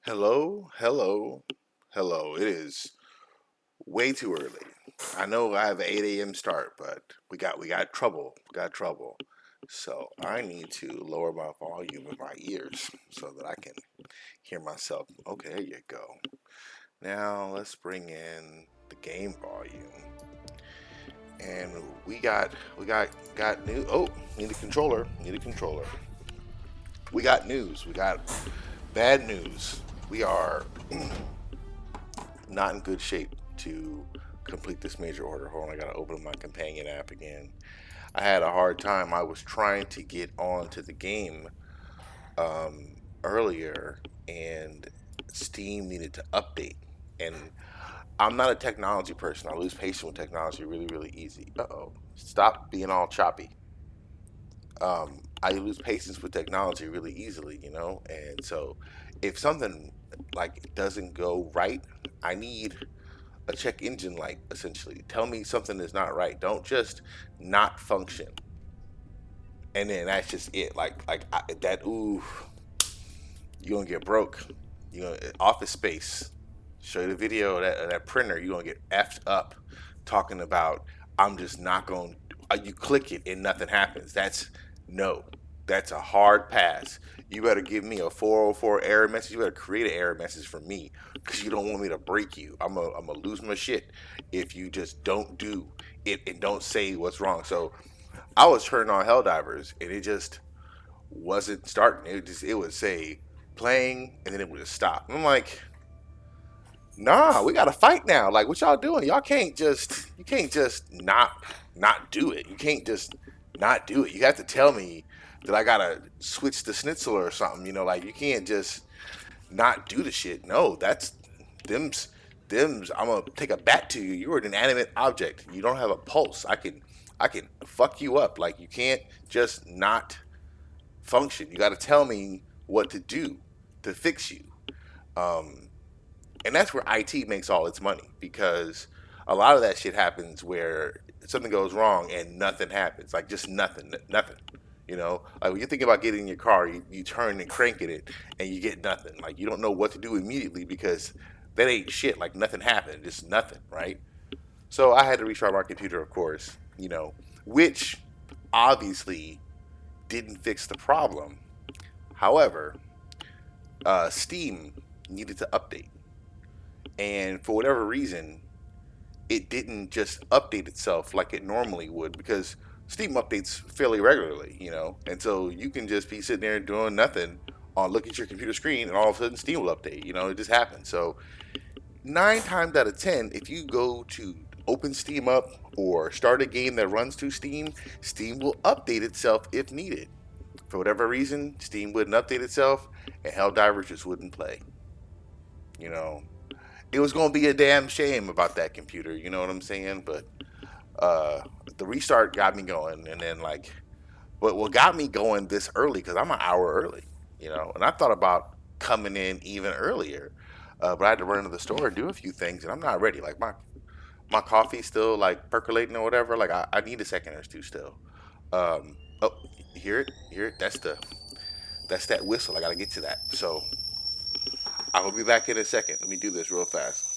Hello, hello, hello. It is way too early. I know I have an 8 a.m. start, but we got trouble. We got trouble. So I need to lower my volume in my ears so that I can hear myself. Okay, there you go. Now let's bring in the game volume. And we got new. Oh, need a controller. Need a controller. We got news. We got bad news. We are not in good shape to complete this major order. Hold on, I gotta open my companion app again. I had a hard time. I was trying to get onto the game earlier, and Steam needed to update. And I'm not a technology person. I lose patience with technology really, really easy. Uh oh. Stop being all choppy. I lose patience with technology really easily, And so if something like doesn't go right, I need a check engine light essentially. Tell me something is not right. Don't just not function. And then that's just it. That. Ooh, you're gonna get broke. You know, Office Space. Show you the video of that printer. You're gonna get effed up talking about. I'm just not going. You click it and nothing happens. That's no. That's a hard pass. You better give me a 404 error message. You better create an error message for me because you don't want me to break you. I'm gonna lose my shit if you just don't do it and don't say what's wrong. So I was turning on Helldivers and it just wasn't starting. It would say playing and then it would just stop. And I'm like, nah, we gotta fight now. Like what y'all doing? You can't just not do it. You can't just not do it. You have to tell me that I gotta switch the schnitzel or something. Like you can't just not do the shit. No, that's them's them's. I'm gonna take a bat to you. You're an inanimate object. You don't have a pulse. I can fuck you up. Like you can't just not function. You got to tell me what to do to fix you. Um, and that's where IT makes all its money because a lot of that shit happens where something goes wrong and nothing happens, like just nothing, nothing. Like when you're thinking about getting in your car, you turn and crank it and you get nothing. Like you don't know what to do immediately because that ain't shit. Like nothing happened, just nothing, right? So I had to restart my computer, of course, which obviously didn't fix the problem. However, Steam needed to update, and for whatever reason, it didn't just update itself like it normally would because Steam updates fairly regularly, and so you can just be sitting there doing nothing on look at your computer screen, and all of a sudden Steam will update. It just happens. So 9 times out of 10, if you go to open Steam up or start a game that runs through Steam, Steam will update itself if needed. For whatever reason, Steam wouldn't update itself, and Helldivers just wouldn't play. You know, it was going to be a damn shame about that computer. You know what I'm saying? But uh, the restart got me going, and then but what got me going this early because I'm an hour early. And I thought about coming in even earlier, but I had to run to the store and do a few things, and I'm not ready. Like my coffee's still like percolating or whatever. Like I need a second or two still. Oh, you hear it? You hear it? That's that whistle. I gotta get to that. So I will be back in a second. Let me do this real fast.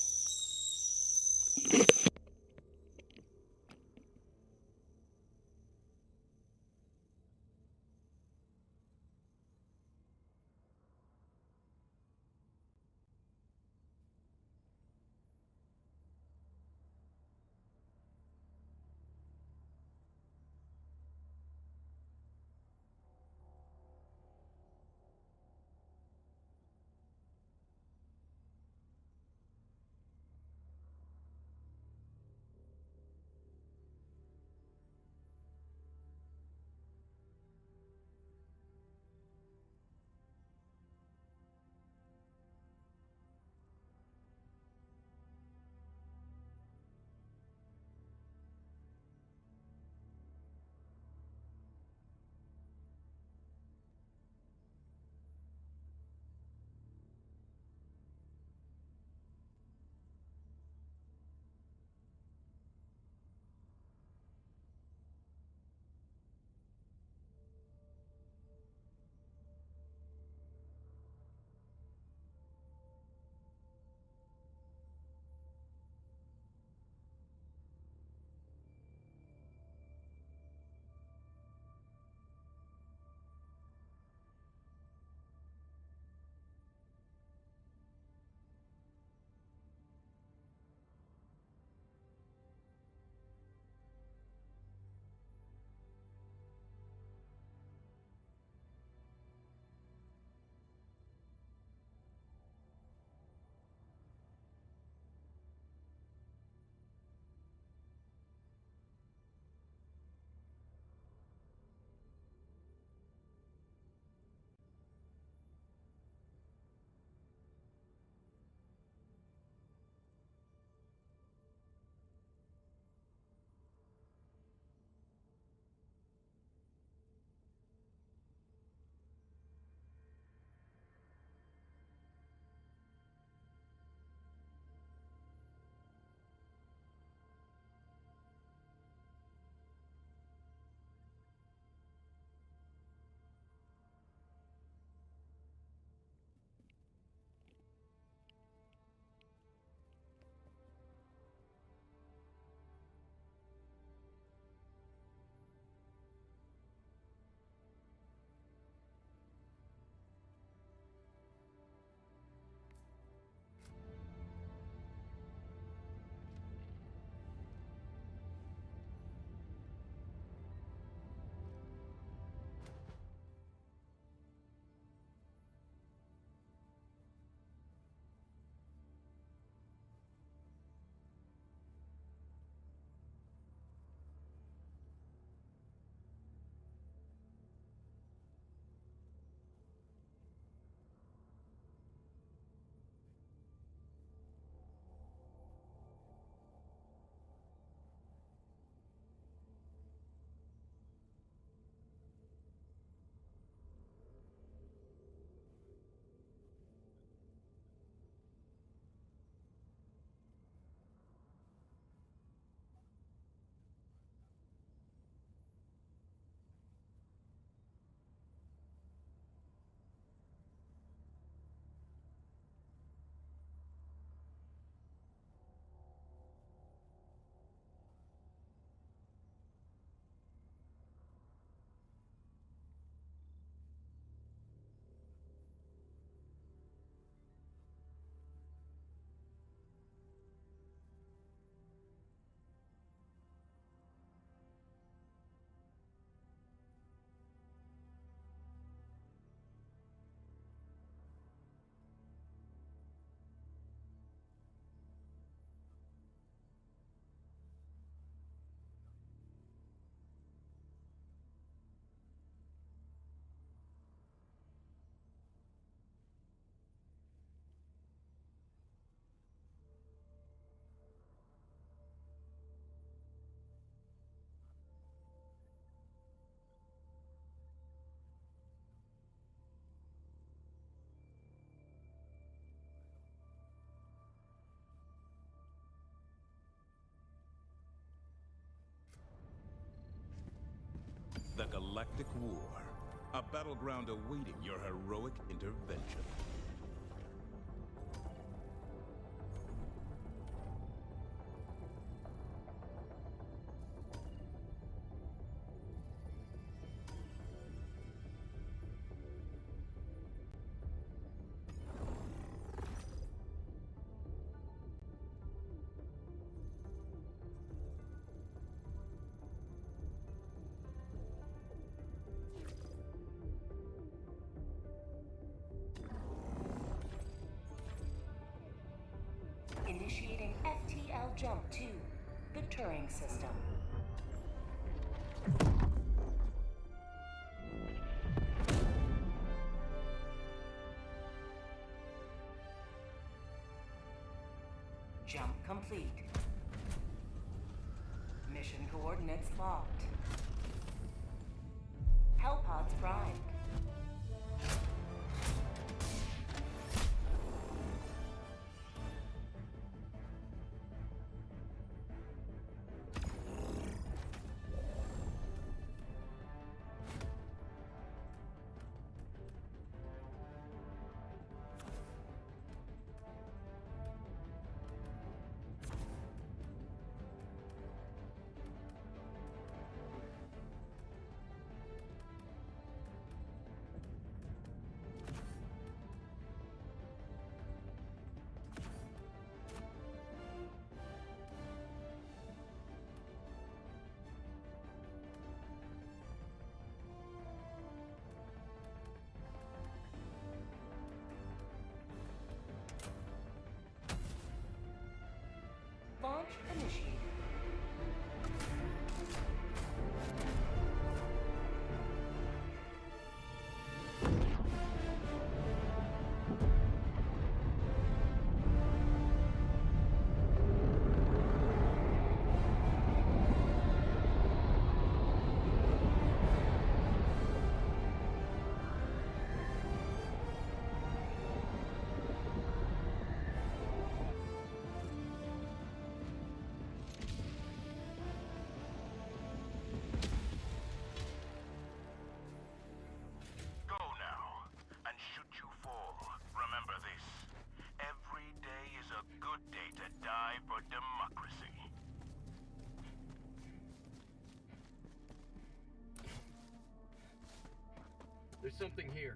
galactic war. A battleground awaiting your heroic intervention. Initiating FTL jump to the Turing system. Jump complete. Mission coordinates locked. Hellpods primed. Launch initiated. There's something here.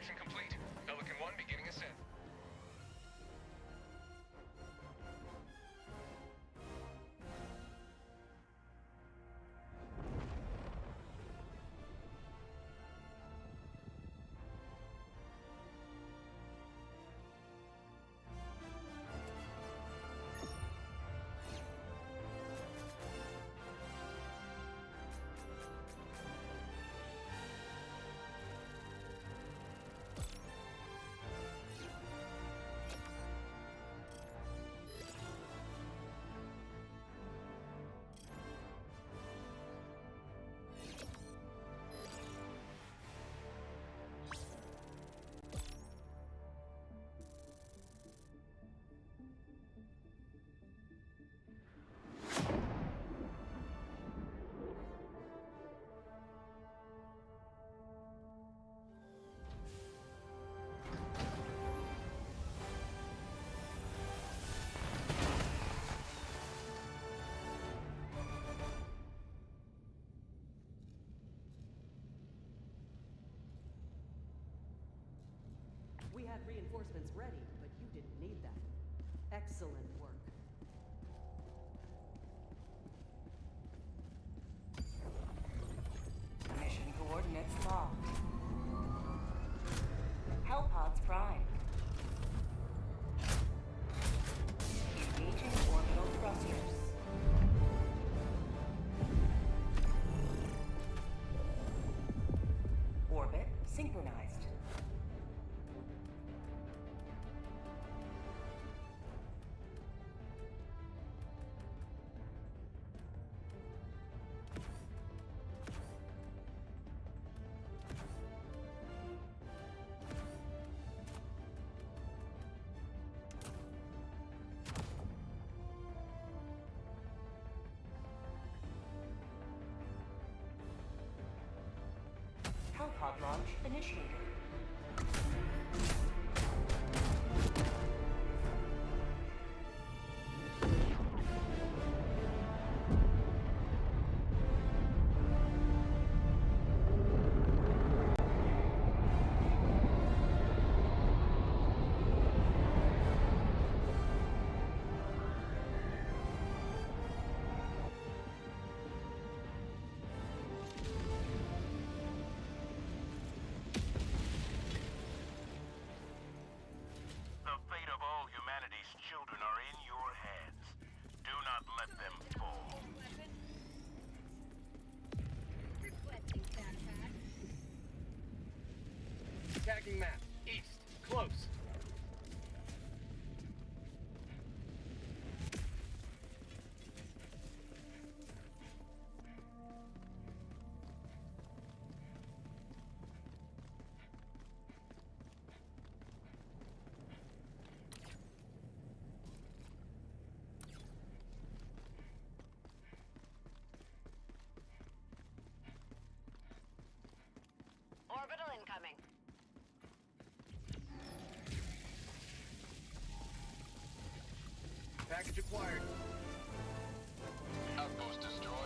Extraction complete. Pelican 1 beginning ascent. We had reinforcements ready, but you didn't need them. Excellent work. Mission coordinates locked. Hellpods prime. Engaging orbital thrusters. Orbit synchronized. Hellpod launch initiated. The fate of all humanity's children are in your hands. Do not let them fall. Requesting backpack. Attacking map. East. Close. Orbital incoming. Package acquired. Outpost destroyed.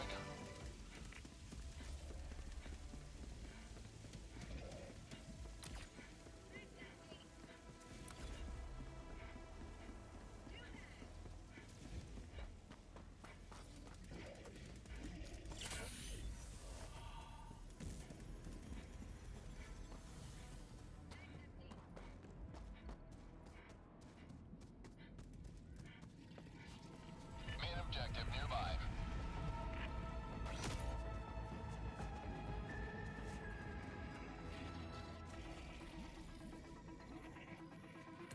Main objective nearby.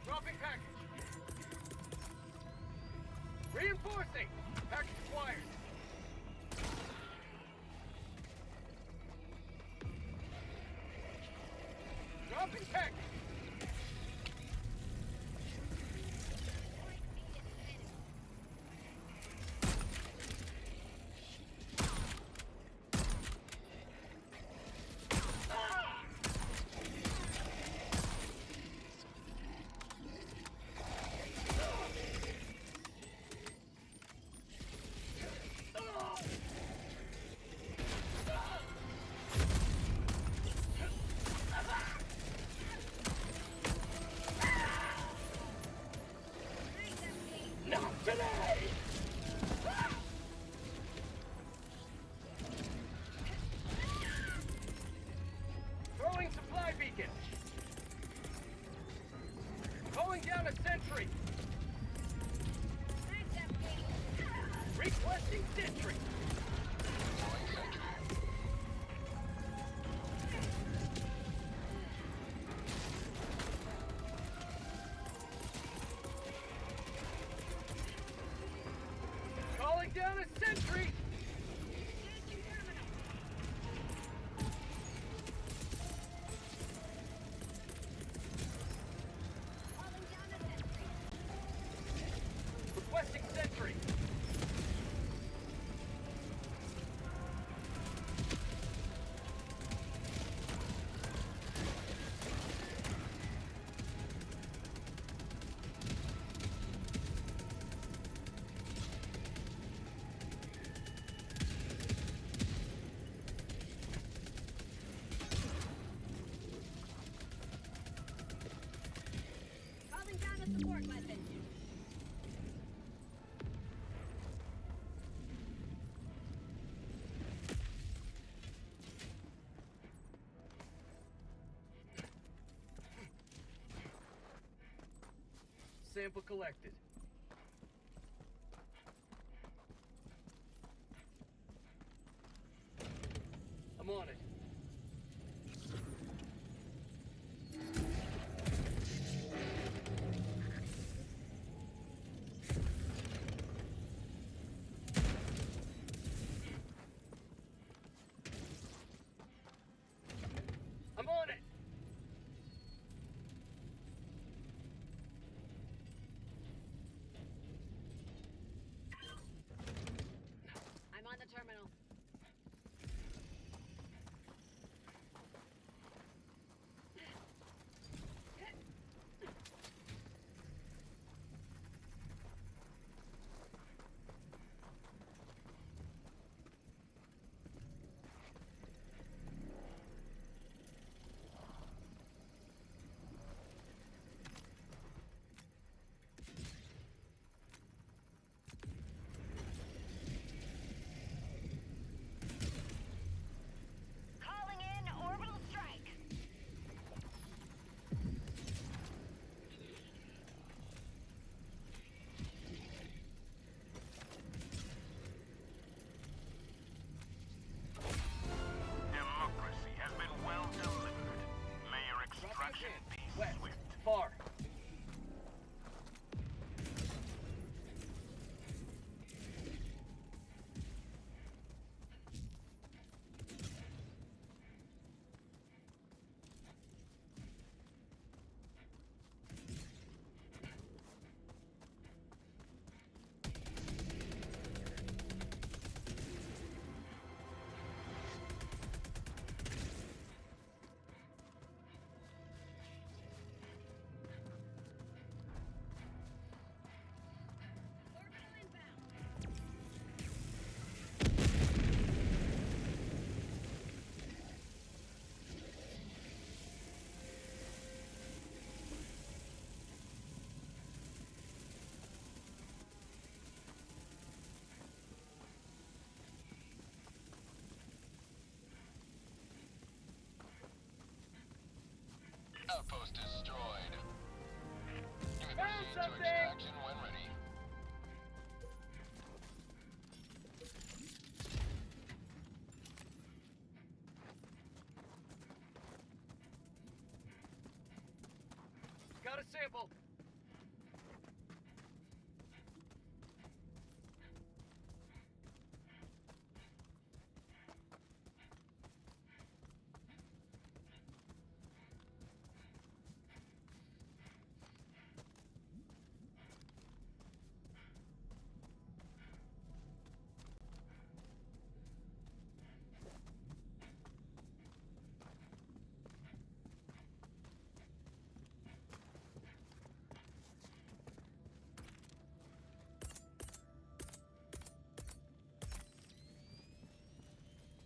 Dropping package. Reinforcing. Package acquired. Dropping package. Grenade! Throwing supply beacon. Calling down a sentry. Thanks, FP. Requesting sentry. Deploying sentry. Calling down a sentry. Engaging terminal. Calling down a sentry. Requesting sentry. Calling down a support weapon. Sample collected. I'm on it. I'm on it. I'm on the terminal. Calling in orbital strike. Democracy has been well delivered. May your extraction be West. swift. Far. Orbital inbound. Outpost destroyed. You may Found proceed to something! extraction when ready. Got a sample.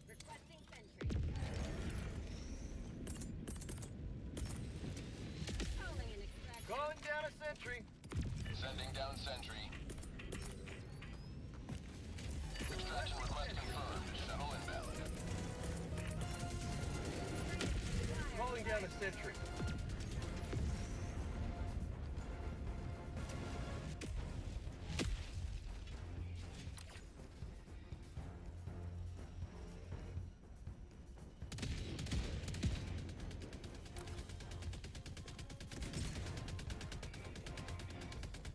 Requesting sentry. Calling in extraction. Calling down a sentry. Sending down sentry. down a sentry.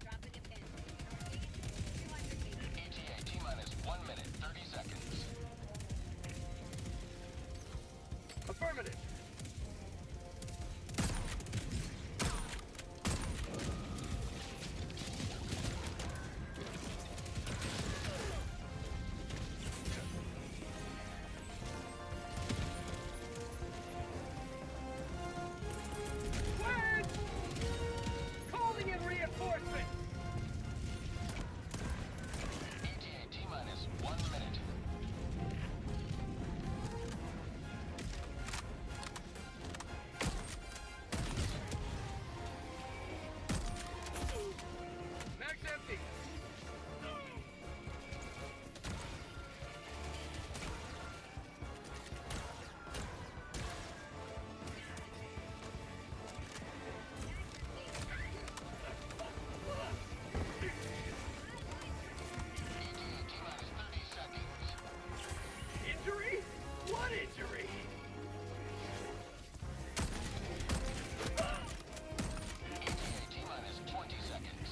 Dropping a pin. Northeast, 200 meters. ETA T-minus 1 minute, 30 seconds. Affirmative. Word! Calling in reinforcements. ETA T-minus 1 minute. Mag's empty. ETA T-minus 30 seconds. Injury? What injury? ETA T-minus 20 seconds.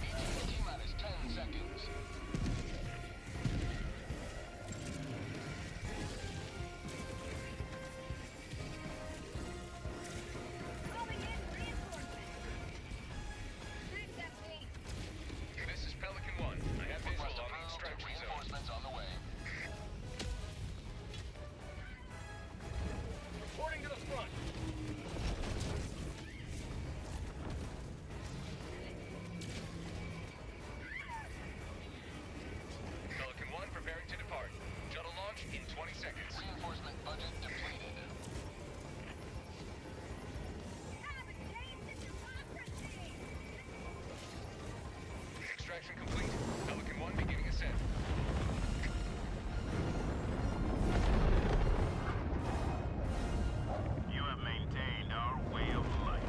ETA T-minus 10 seconds. Calling in reinforcements. Mag's empty. This is Pelican 1. I have visual Request on the approved. extraction zone. Reinforcements on the way. Reporting to the front. Pelican 1 preparing to depart. Shuttle launch in 20 seconds. Reinforcement budget depleted. Have a taste of democracy. Extraction complete. Pelican 1 beginning ascent. You have maintained our way of life.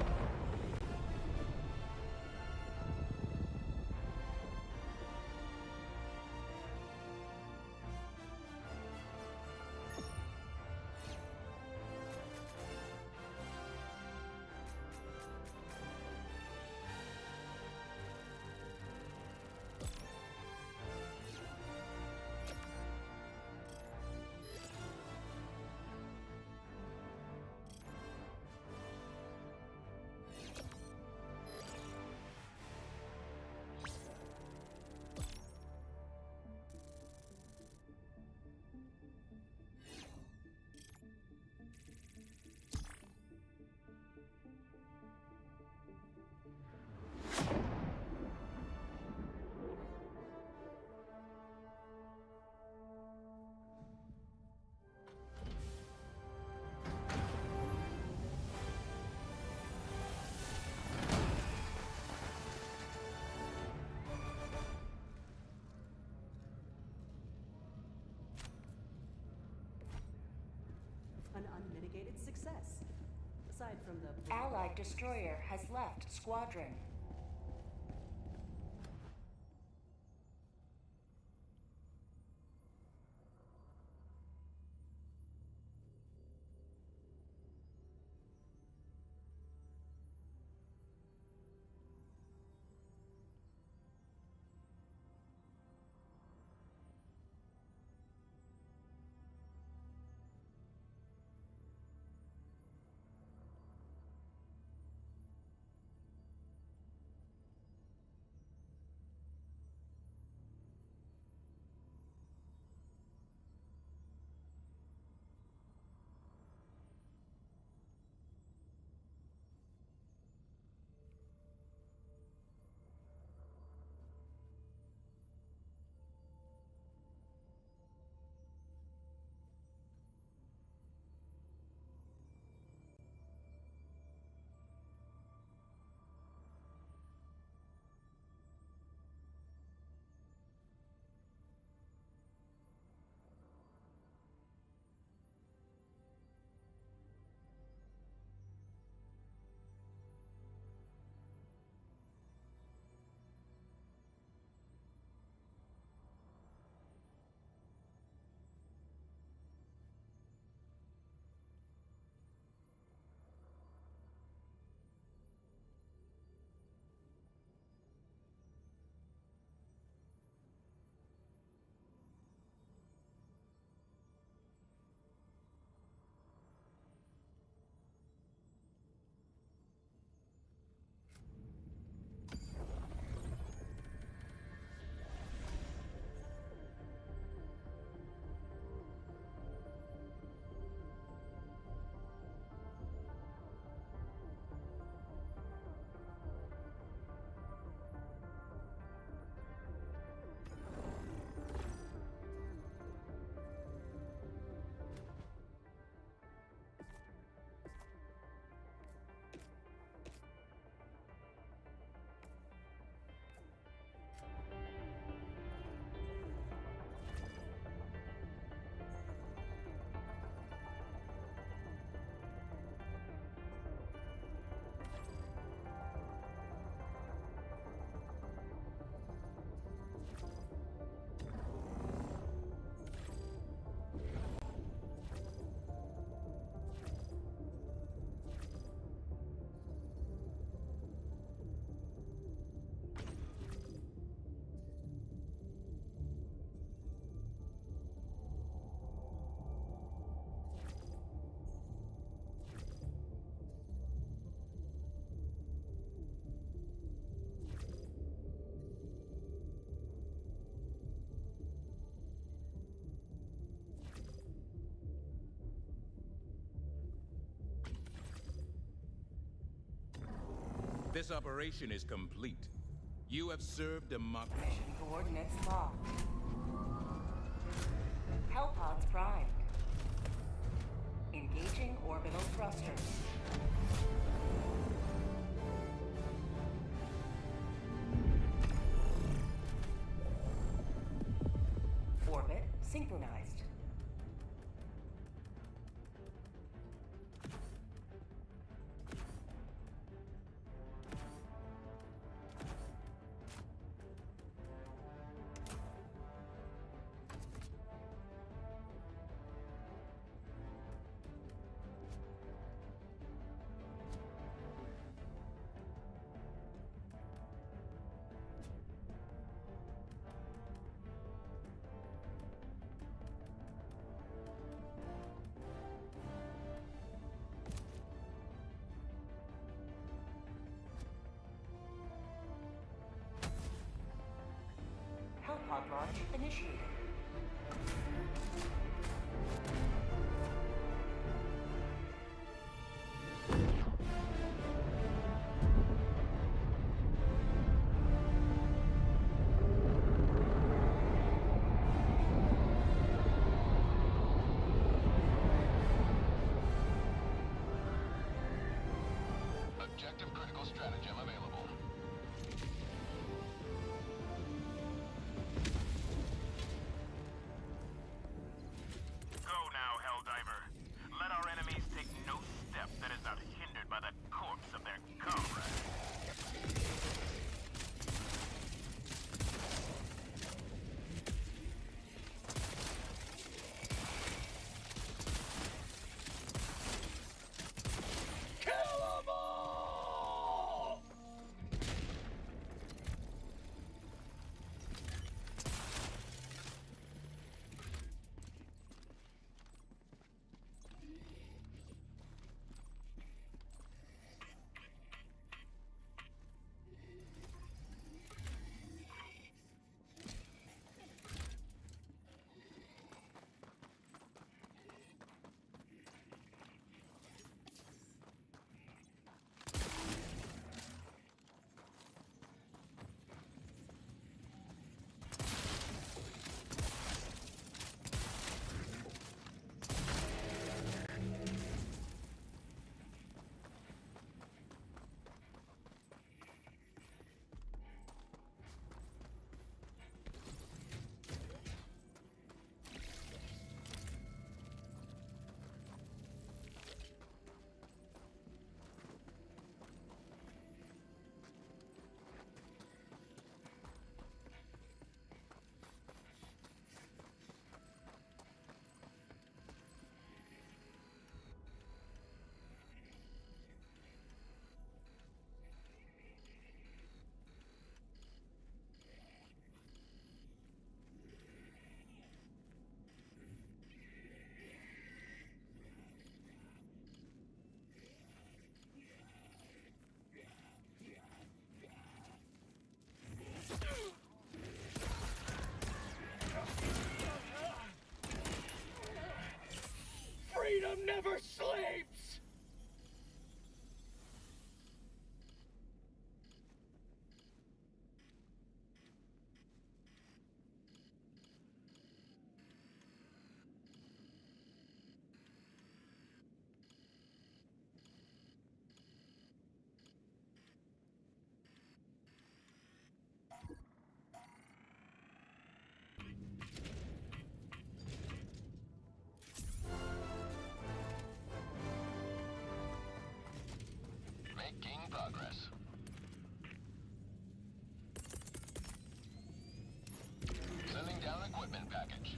An unmitigated success. Aside from the Allied destroyer has left squadron. This operation is complete. You have served democracy. Mission coordinates locked. Hellpods primed. Engaging orbital thrusters. Orbit synchronized. Hellpod launch initiated. Objective critical stratagem available. Go now, Helldiver. Let our enemies take no step that is not hindered by the corpse of their comrade. Kill them all! Freedom never sleeps! Making progress. Sending down equipment package.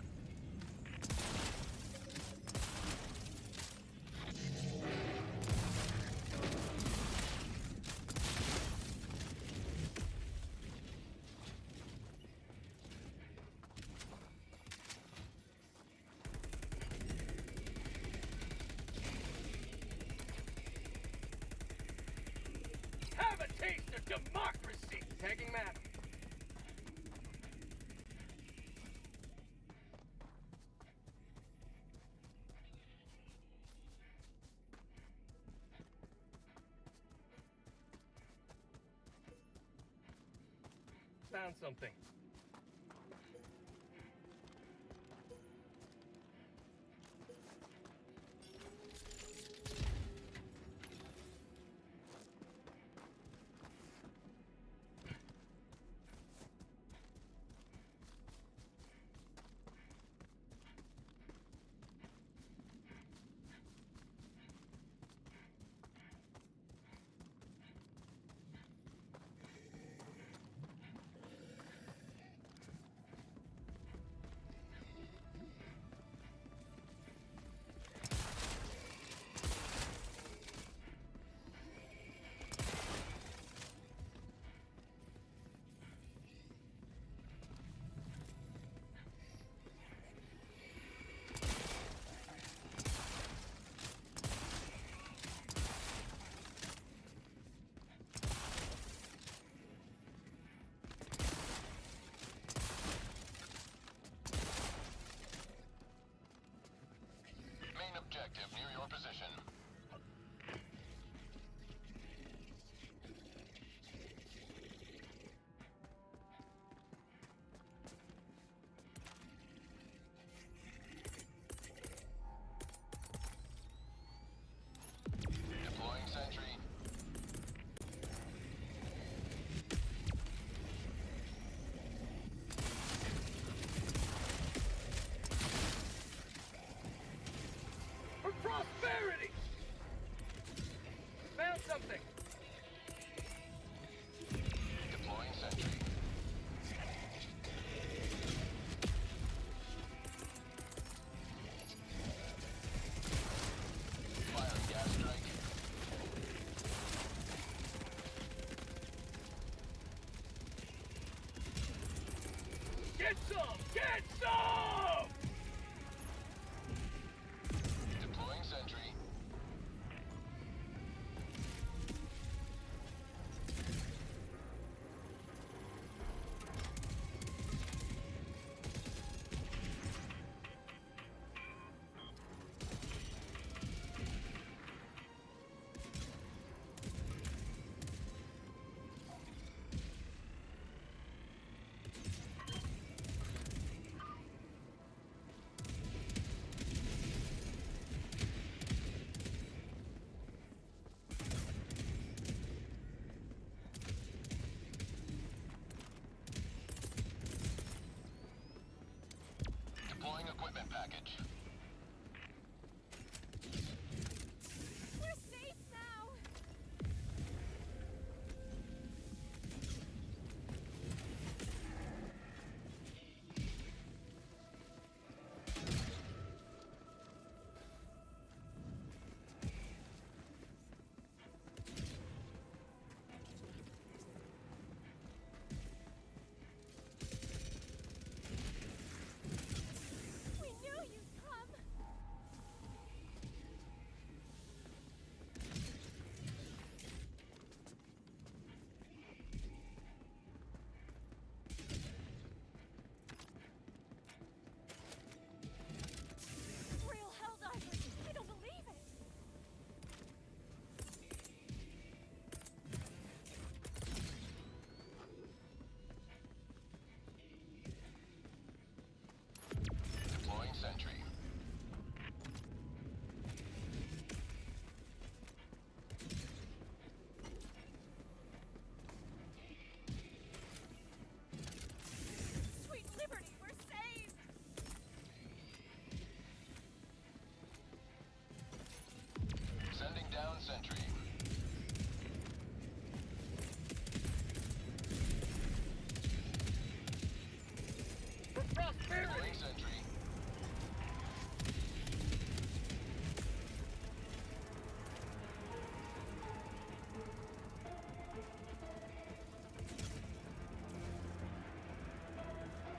Have a taste of democracy! Tagging map. Found something. Main objective near your position. Deploying sentry. For prosperity! Found something! Deploying sentry. Firing gas strike. Get some! Get some! Deploying sentry. Deploying equipment package. We're safe now! We knew you'd come! Real Helldivers! I don't believe it! Deploying sentry. Sweet liberty, we're saved! Sending down sentry. For prosperity! Deploying sentry.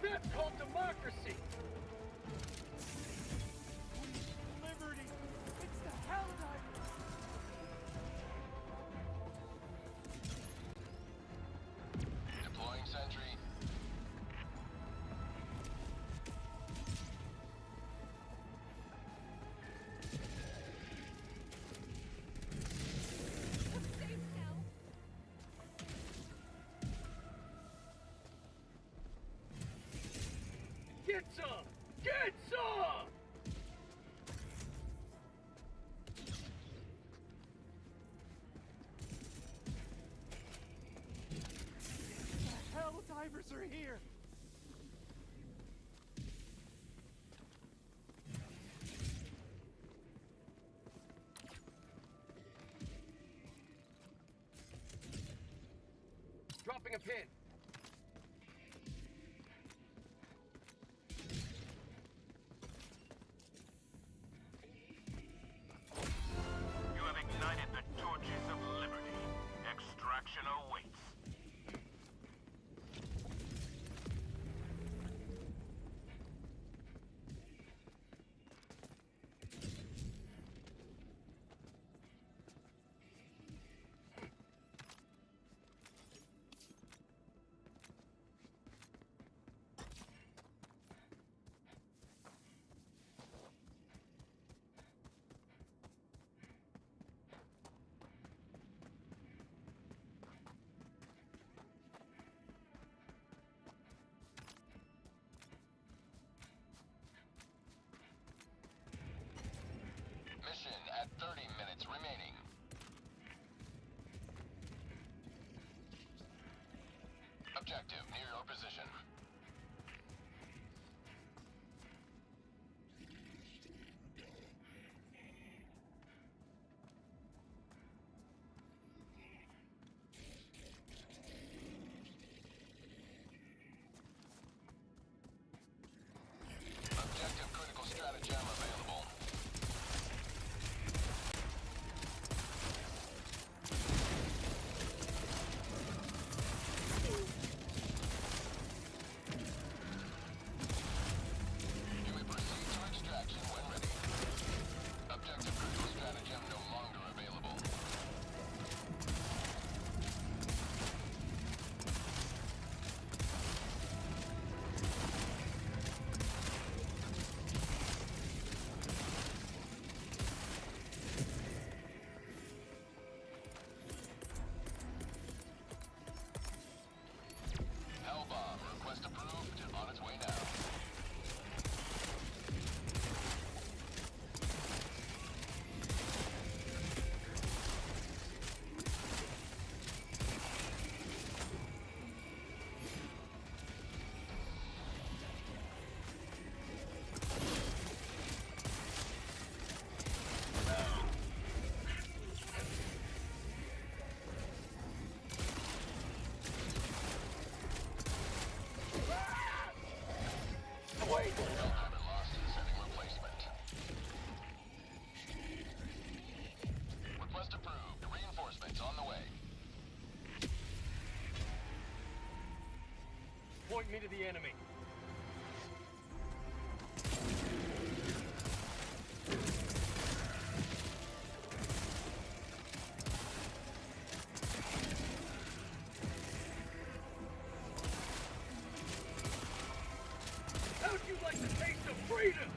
That's called democracy! Liberty! It's the Helldivers! Deploying sentry. We're safe now! Divers are here! Dropping a pin. You have ignited the torches of liberty. Extraction awaits. Mission at 30 minutes remaining. Objective near your position. Objective critical stratagem available. You may proceed to extraction when ready. Objective critical stratagem no longer available. Hellbomb request approved. On its way now. Helldiver lost. Sending replacement. Request approved. Reinforcements on the way. Point me to the enemy. How'd you like the taste of freedom?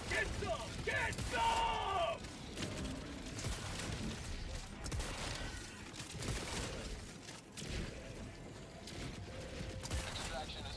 Get some! Get some! Extraction is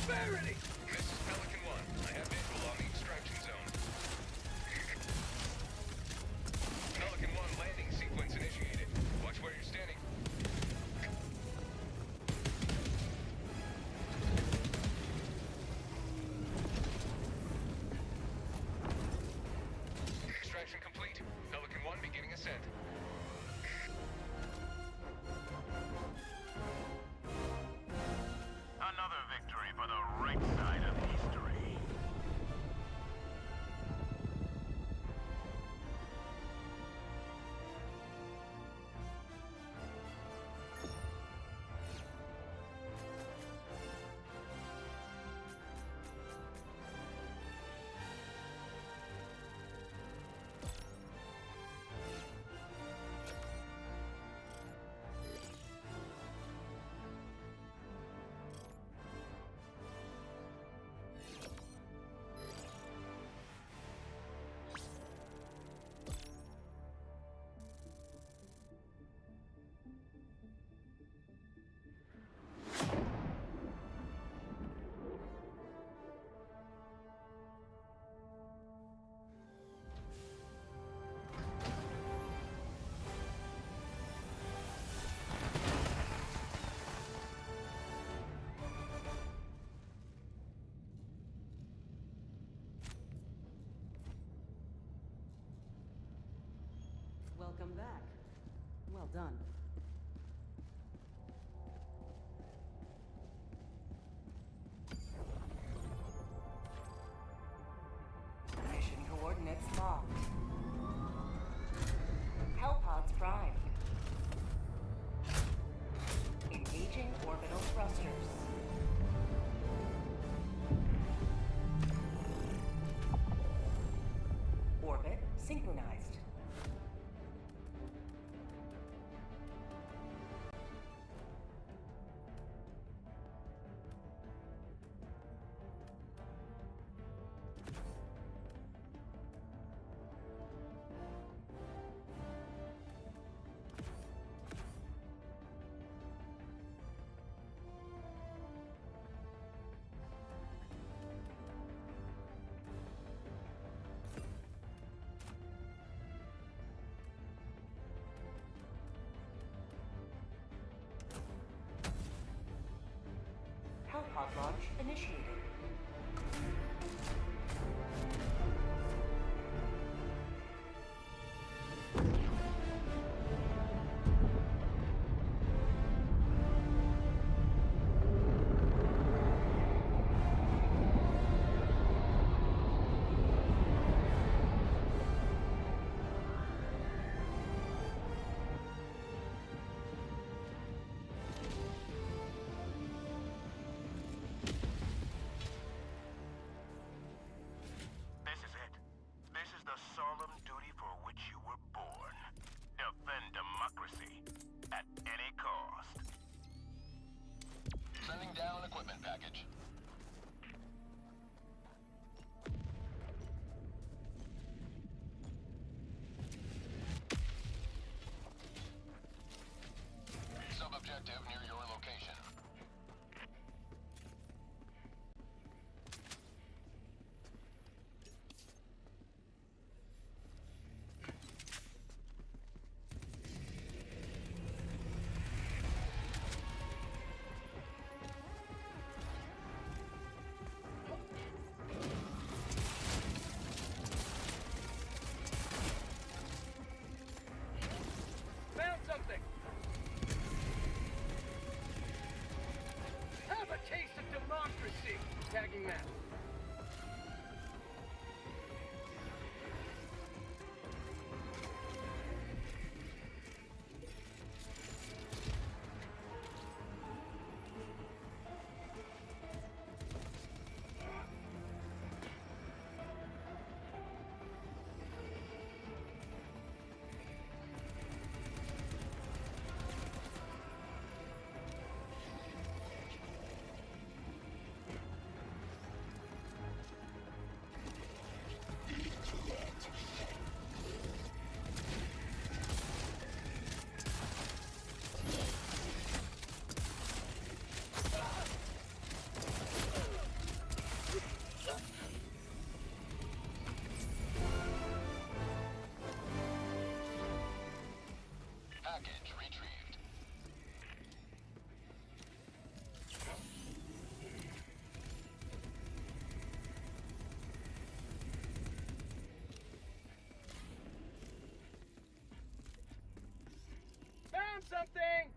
prosperity! This is Pelican 1. I have visual on the extraction zone. Pelican 1 landing sequence initiated. Watch where you're standing. Extraction complete. Pelican 1 beginning ascent. Another victory for the right side of history. Welcome back. Well done. Mission coordinates locked. Hellpods primed. Engaging orbital thrusters. Orbit synchronized. Hellpod launch initiated. This is it. This is the solemn duty for which you were born. Defend democracy at any cost. Sending down equipment package. Sub-objective near your location. Found something! Have a taste of democracy! Tagging map. something?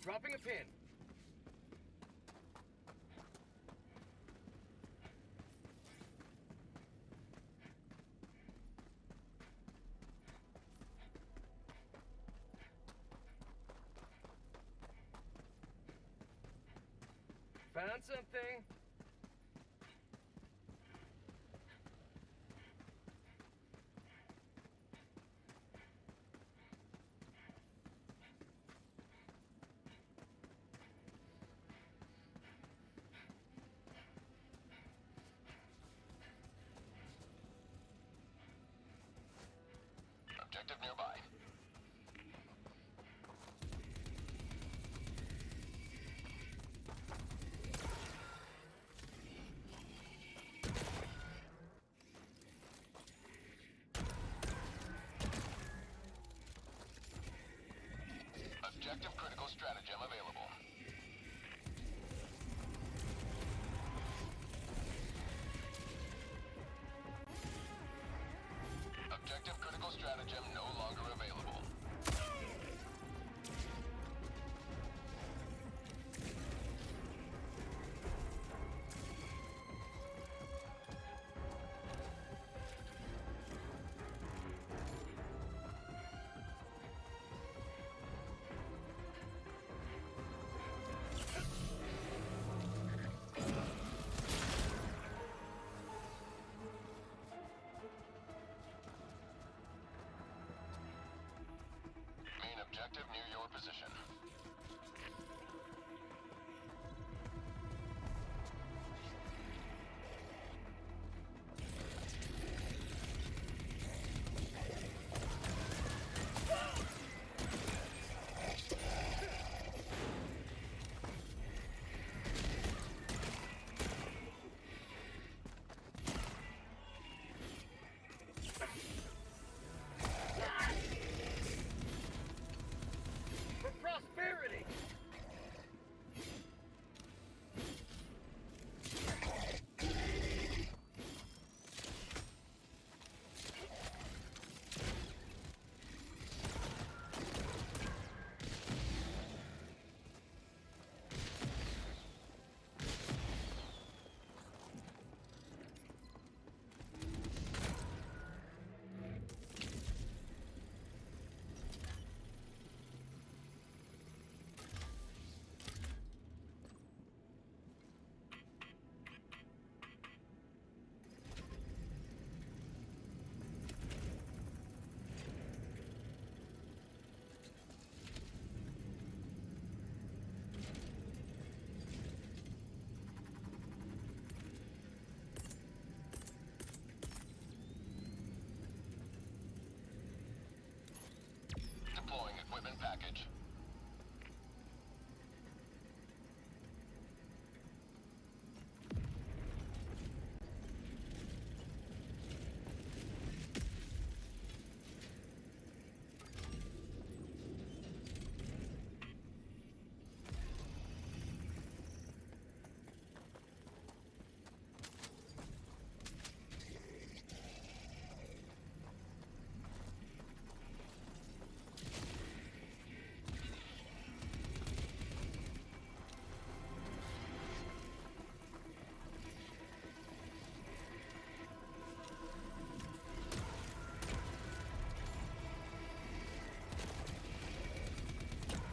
Dropping a pin. Found something. Objective nearby. Objective critical stratagem available. Objective critical stratagem no longer available. Main objective near your position. For prosperity! Deploying equipment package.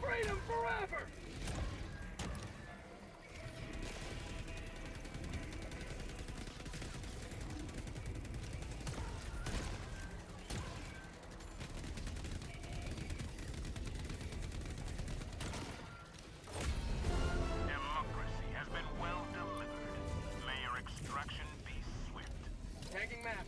Freedom forever! Democracy has been well delivered. May your extraction be swift. Tagging map.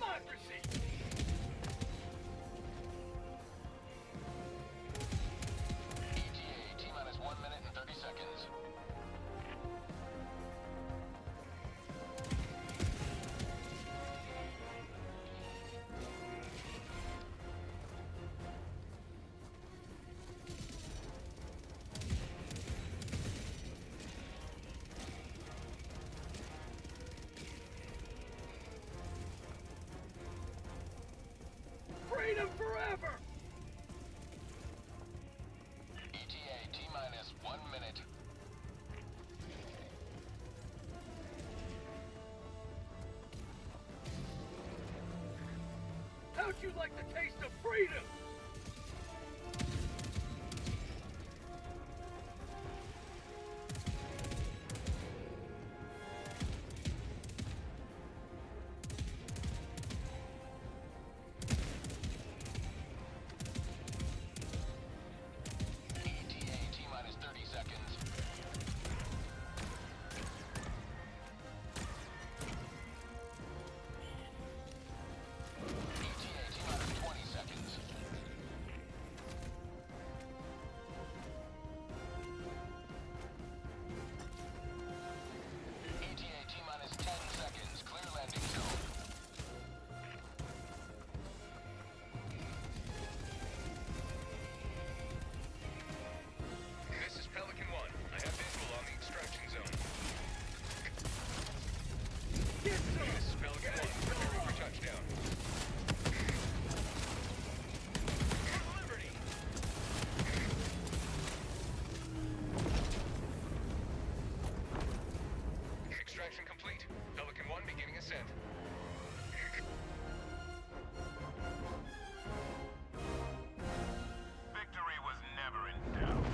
democracy! ETA, T-minus 1 minute and 30 seconds. Freedom forever! ETA, T-minus 1 minute. How'd you like the taste of freedom? ETA, T-minus 30 seconds. ETA, T-minus 20 seconds. ETA, T-minus 10 seconds. Clear landing zone. This is Pelican 1. I have visual on the extraction zone. Get some! This is Pelican 1. Preparing for touchdown. For liberty! Extraction complete. Pelican 1 beginning ascent. Victory was never in doubt.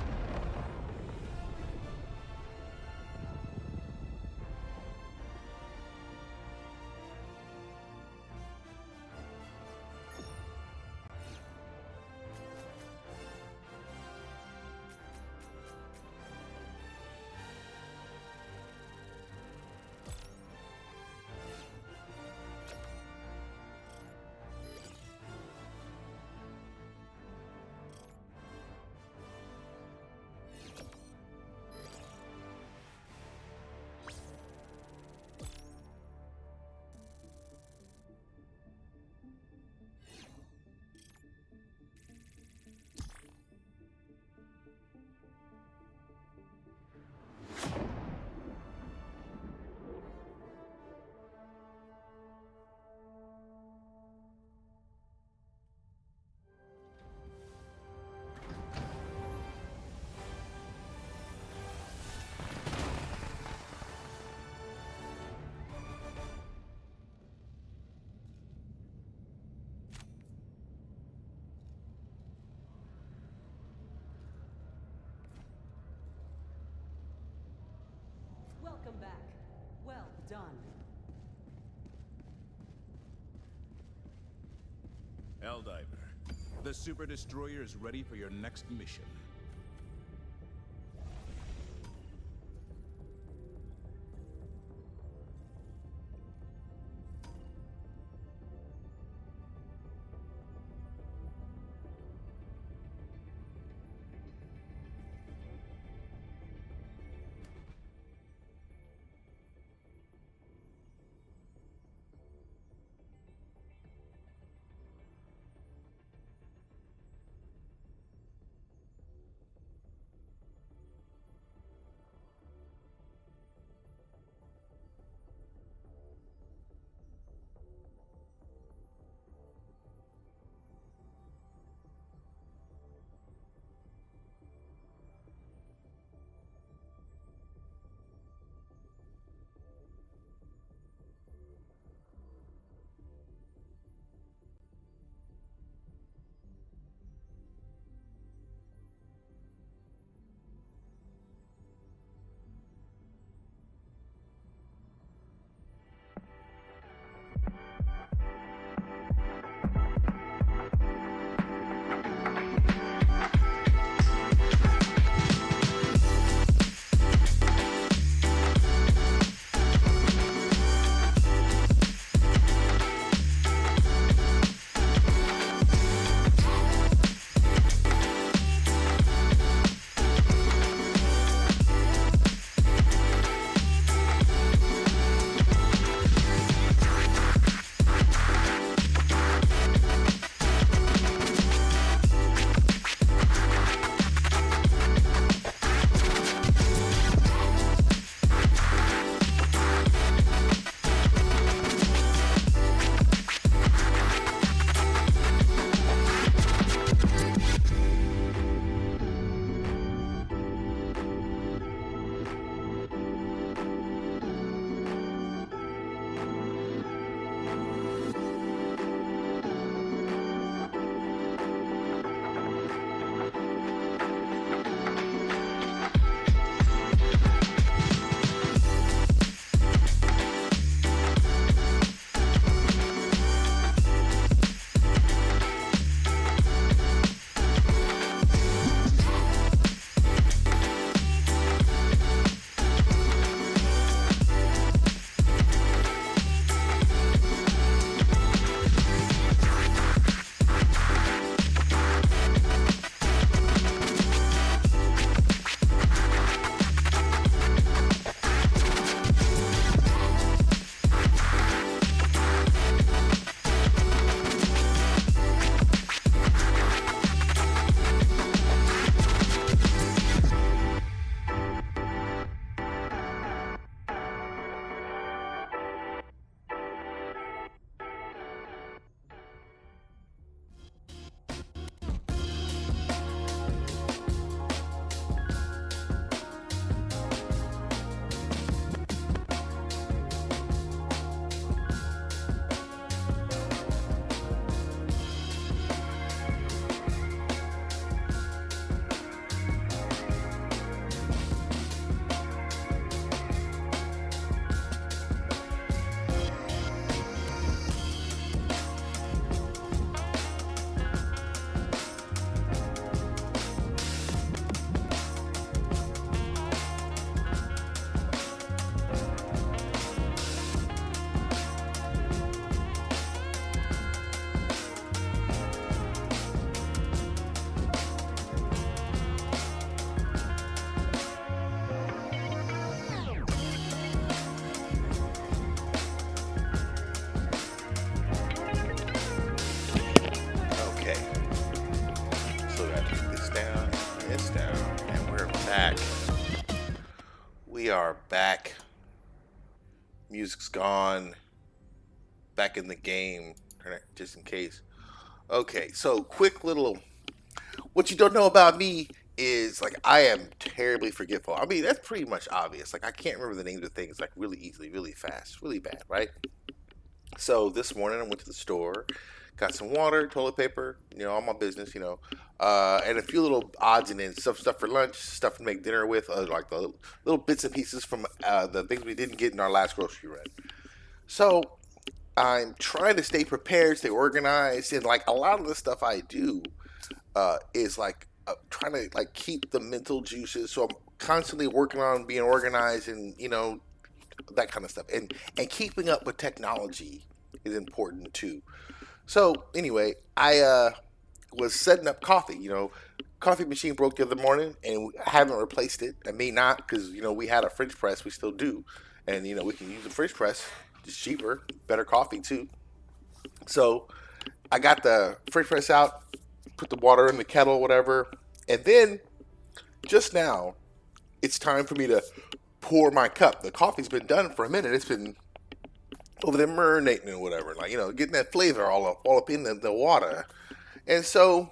Welcome back. Well done. Helldiver, the Super Destroyer is ready for your next mission. back. We are back. Music's gone. Back in the game, just in case. Okay, so quick little. What you don't know about me is like I am terribly forgetful. I mean, that's pretty much obvious. Like I can't remember the names of things like really easily, really fast, really bad, right? So this morning I went to the store, got some water, toilet paper, all my business, and a few little odds and ends, stuff for lunch, stuff to make dinner with, like the little bits and pieces from the things we didn't get in our last grocery run. So I'm trying to stay prepared, stay organized, and like a lot of the stuff I do is like trying to like keep the mental juices. So I'm constantly working on being organized and that kind of stuff, and keeping up with technology is important too. So anyway, I was setting up coffee. Coffee machine broke the other morning, and I haven't replaced it. I may not because we had a French press. We still do, and we can use the French press. It's cheaper, better coffee too. So I got the French press out, put the water in the kettle, whatever, and then just now it's time for me to pour my cup. The coffee's been done for a minute. It's been over there marinating and whatever, like getting that flavor all up in the water. And so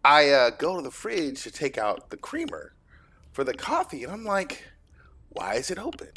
I go to the fridge to take out the creamer for the coffee, and I'm like, why is it open?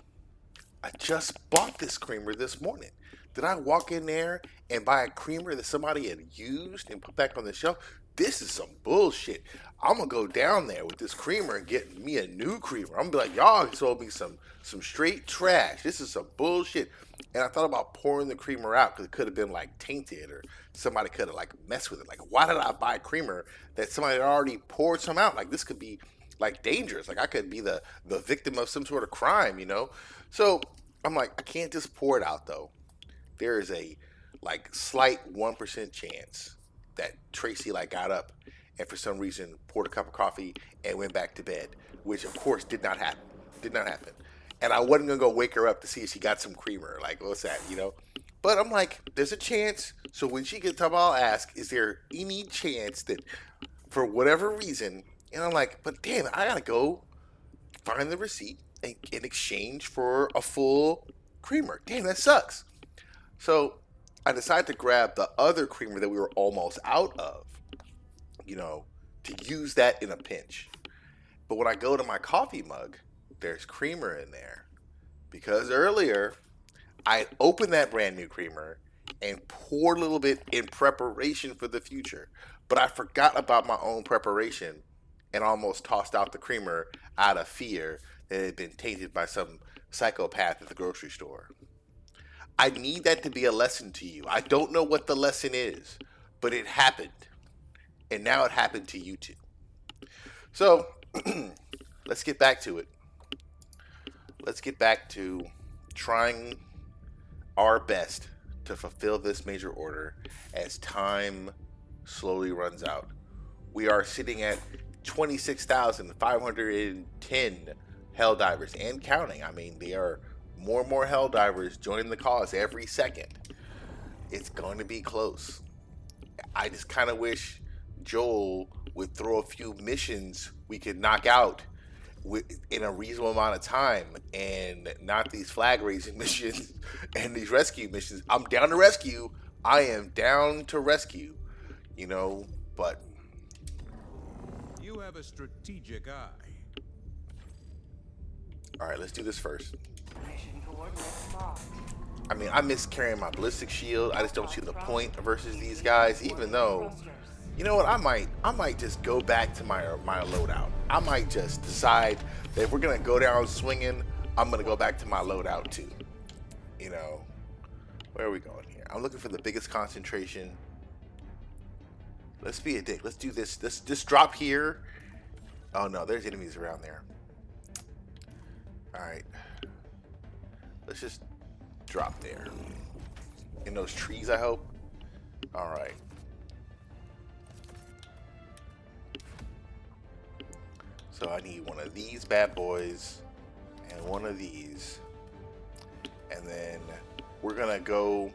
I just bought this creamer this morning. Did I walk in there and buy a creamer that somebody had used and put back on the shelf? This is some bullshit. I'm gonna go down there with this creamer and get me a new creamer. I'm gonna be like, y'all sold me some straight trash. This is some bullshit. And I thought about pouring the creamer out because it could have been like tainted or somebody could have like messed with it. Like, why did I buy a creamer that somebody had already poured some out? Like, this could be like dangerous. Like, I could be the victim of some sort of crime. So I'm like, I can't just pour it out though. There is a like slight 1% chance that Tracy like got up and for some reason poured a cup of coffee and went back to bed, which of course did not happen. Did not happen. And I wasn't gonna go wake her up to see if she got some creamer. Like, what's that? But I'm like, there's a chance. So when she gets up, I'll ask, is there any chance that for whatever reason? And I'm like, but damn it, I gotta go find the receipt in exchange for a full creamer. Damn, that sucks. So I decided to grab the other creamer that we were almost out of, to use that in a pinch. But when I go to my coffee mug, there's creamer in there. Because earlier, I had opened that brand new creamer and poured a little bit in preparation for the future. But I forgot about my own preparation and almost tossed out the creamer out of fear that it had been tainted by some psychopath at the grocery store. I need that to be a lesson to you. I don't know what the lesson is, but it happened. And now it happened to you too. So, let's get back to it. Let's get back to trying our best to fulfill this major order as time slowly runs out. We are sitting at 26,510 Helldivers and counting. I mean, there are more and more Helldivers joining the cause every second. It's going to be close. I just kind of wish Joel would throw a few missions we could knock out in a reasonable amount of time and not these flag raising missions and these rescue missions. I'm down to rescue. I am down to rescue, but You have a strategic eye. all right, let's do this first. Mission coordinates locked. I mean, I miss carrying my ballistic shield. I just don't see the point versus these guys, even though, you know what, I might just go back to my loadout. I might just decide that if we're gonna go down swinging, I'm gonna go back to my loadout too. Where are we going here? I'm looking for the biggest concentration. Let's be a dick. Let's do this. Let's just drop here. Oh no, there's enemies around there. All right, let's just drop there. In those trees, I hope. All right. So I need one of these bad boys and one of these. And then we're gonna go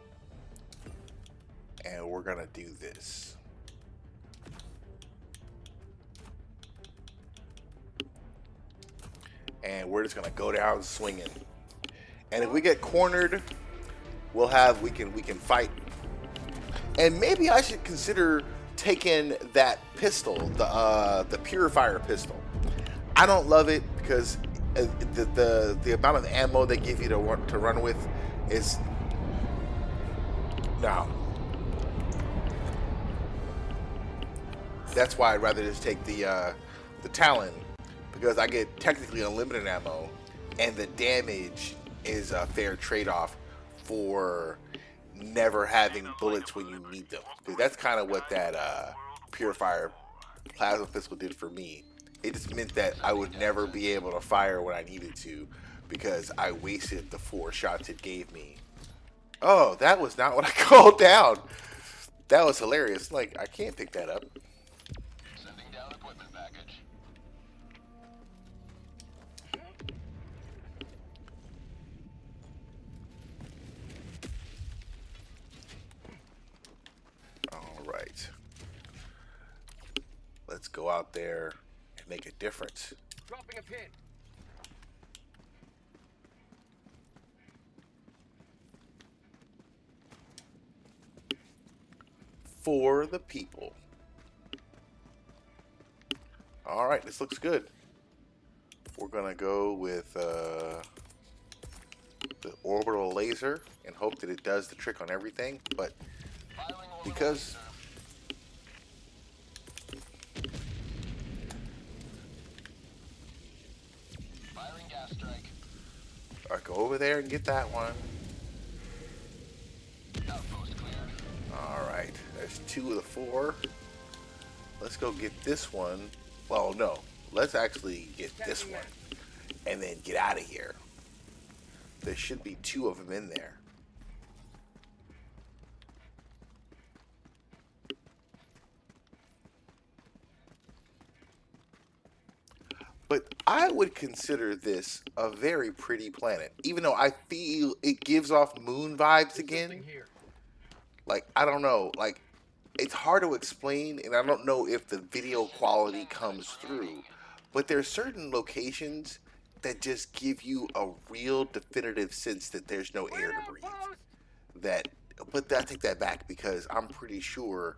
and we're gonna do this. and we're just gonna go down swinging. And if we get cornered, we can fight. And maybe I should consider taking that pistol, the purifier pistol. I don't love it because the amount of ammo they give you to run with is no. That's why I'd rather just take the Talon, because I get technically unlimited ammo, and the damage is a fair trade-off for never having bullets when you need them. Because that's kind of what that purifier plasma pistol did for me. It just meant that I would never be able to fire when I needed to because I wasted the 4 shots it gave me. Oh, that was not what I called down. That was hilarious. Like, I can't pick that up. Sending down equipment package. All right. Let's go out there and make a difference. Dropping a pin. For the people. All right, this looks good. We're gonna go with the orbital laser and hope that it does the trick on everything. But because Firing gas strike. all right, go over there and get that one. Outpost cleared. All right, there's 2 of the 4. Let's go get this one. Well, no, let's actually get this one and then get out of here. There should be 2 of them in there. But I would consider this a very pretty planet, even though I feel it gives off moon vibes again. Like, I don't know, like, it's hard to explain, and I don't know if the video quality comes through, but there's certain locations that just give you a real definitive sense that there's no air to breathe. But I take that back because I'm pretty sure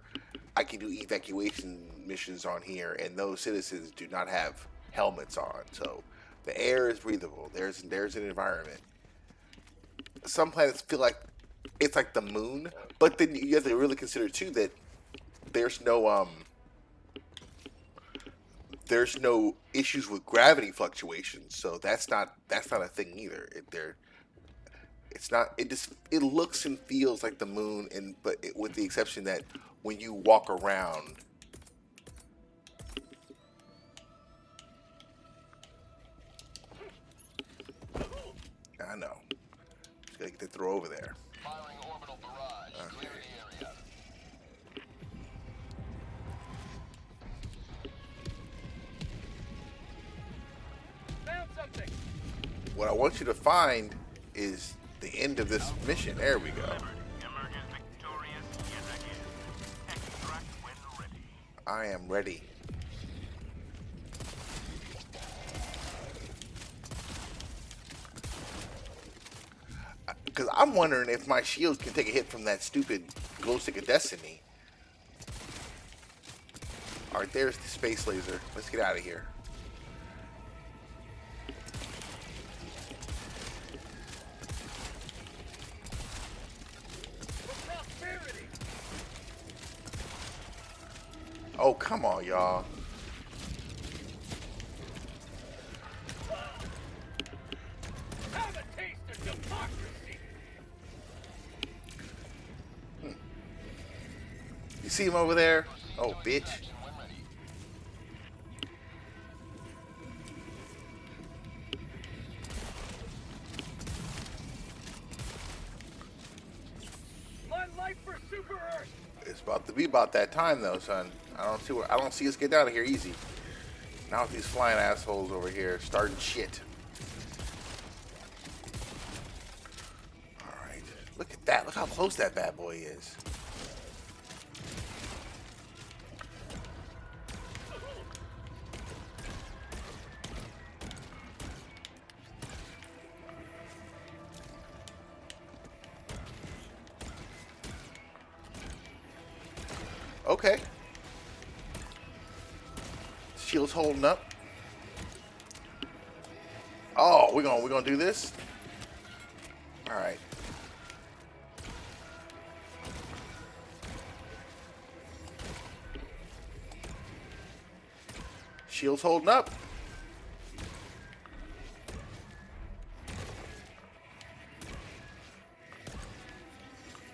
I can do evacuation missions on here, and those citizens do not have helmets on, so the air is breathable. There's an environment. Some planets feel like it's like the moon, but then you have to really consider too that there's no issues with gravity fluctuations, so that's not a thing either. It looks and feels like the moon, with the exception that when you walk around, I know, just gotta get the throw over there. Firing orbital barrage. Clear the area. Found something. What I want you to find is the end of this mission. There we go. Emerges victorious yet again. Extract when ready. I am ready. Because I'm wondering if my shields can take a hit from that stupid glow stick of destiny. Alright, there's the space laser. Let's get out of here. Oh, come on, y'all. Have a taste of democracy. You see him over there? Oh, bitch. When ready. My life for Super Earth. It's about to be about that time, though, son. I don't see us getting out of here easy. Now with these flying assholes over here starting shit. All right, look at that. Look how close that bad boy is. Okay. Shield's holding up. Oh, we're gonna do this. All right. Shield's holding up.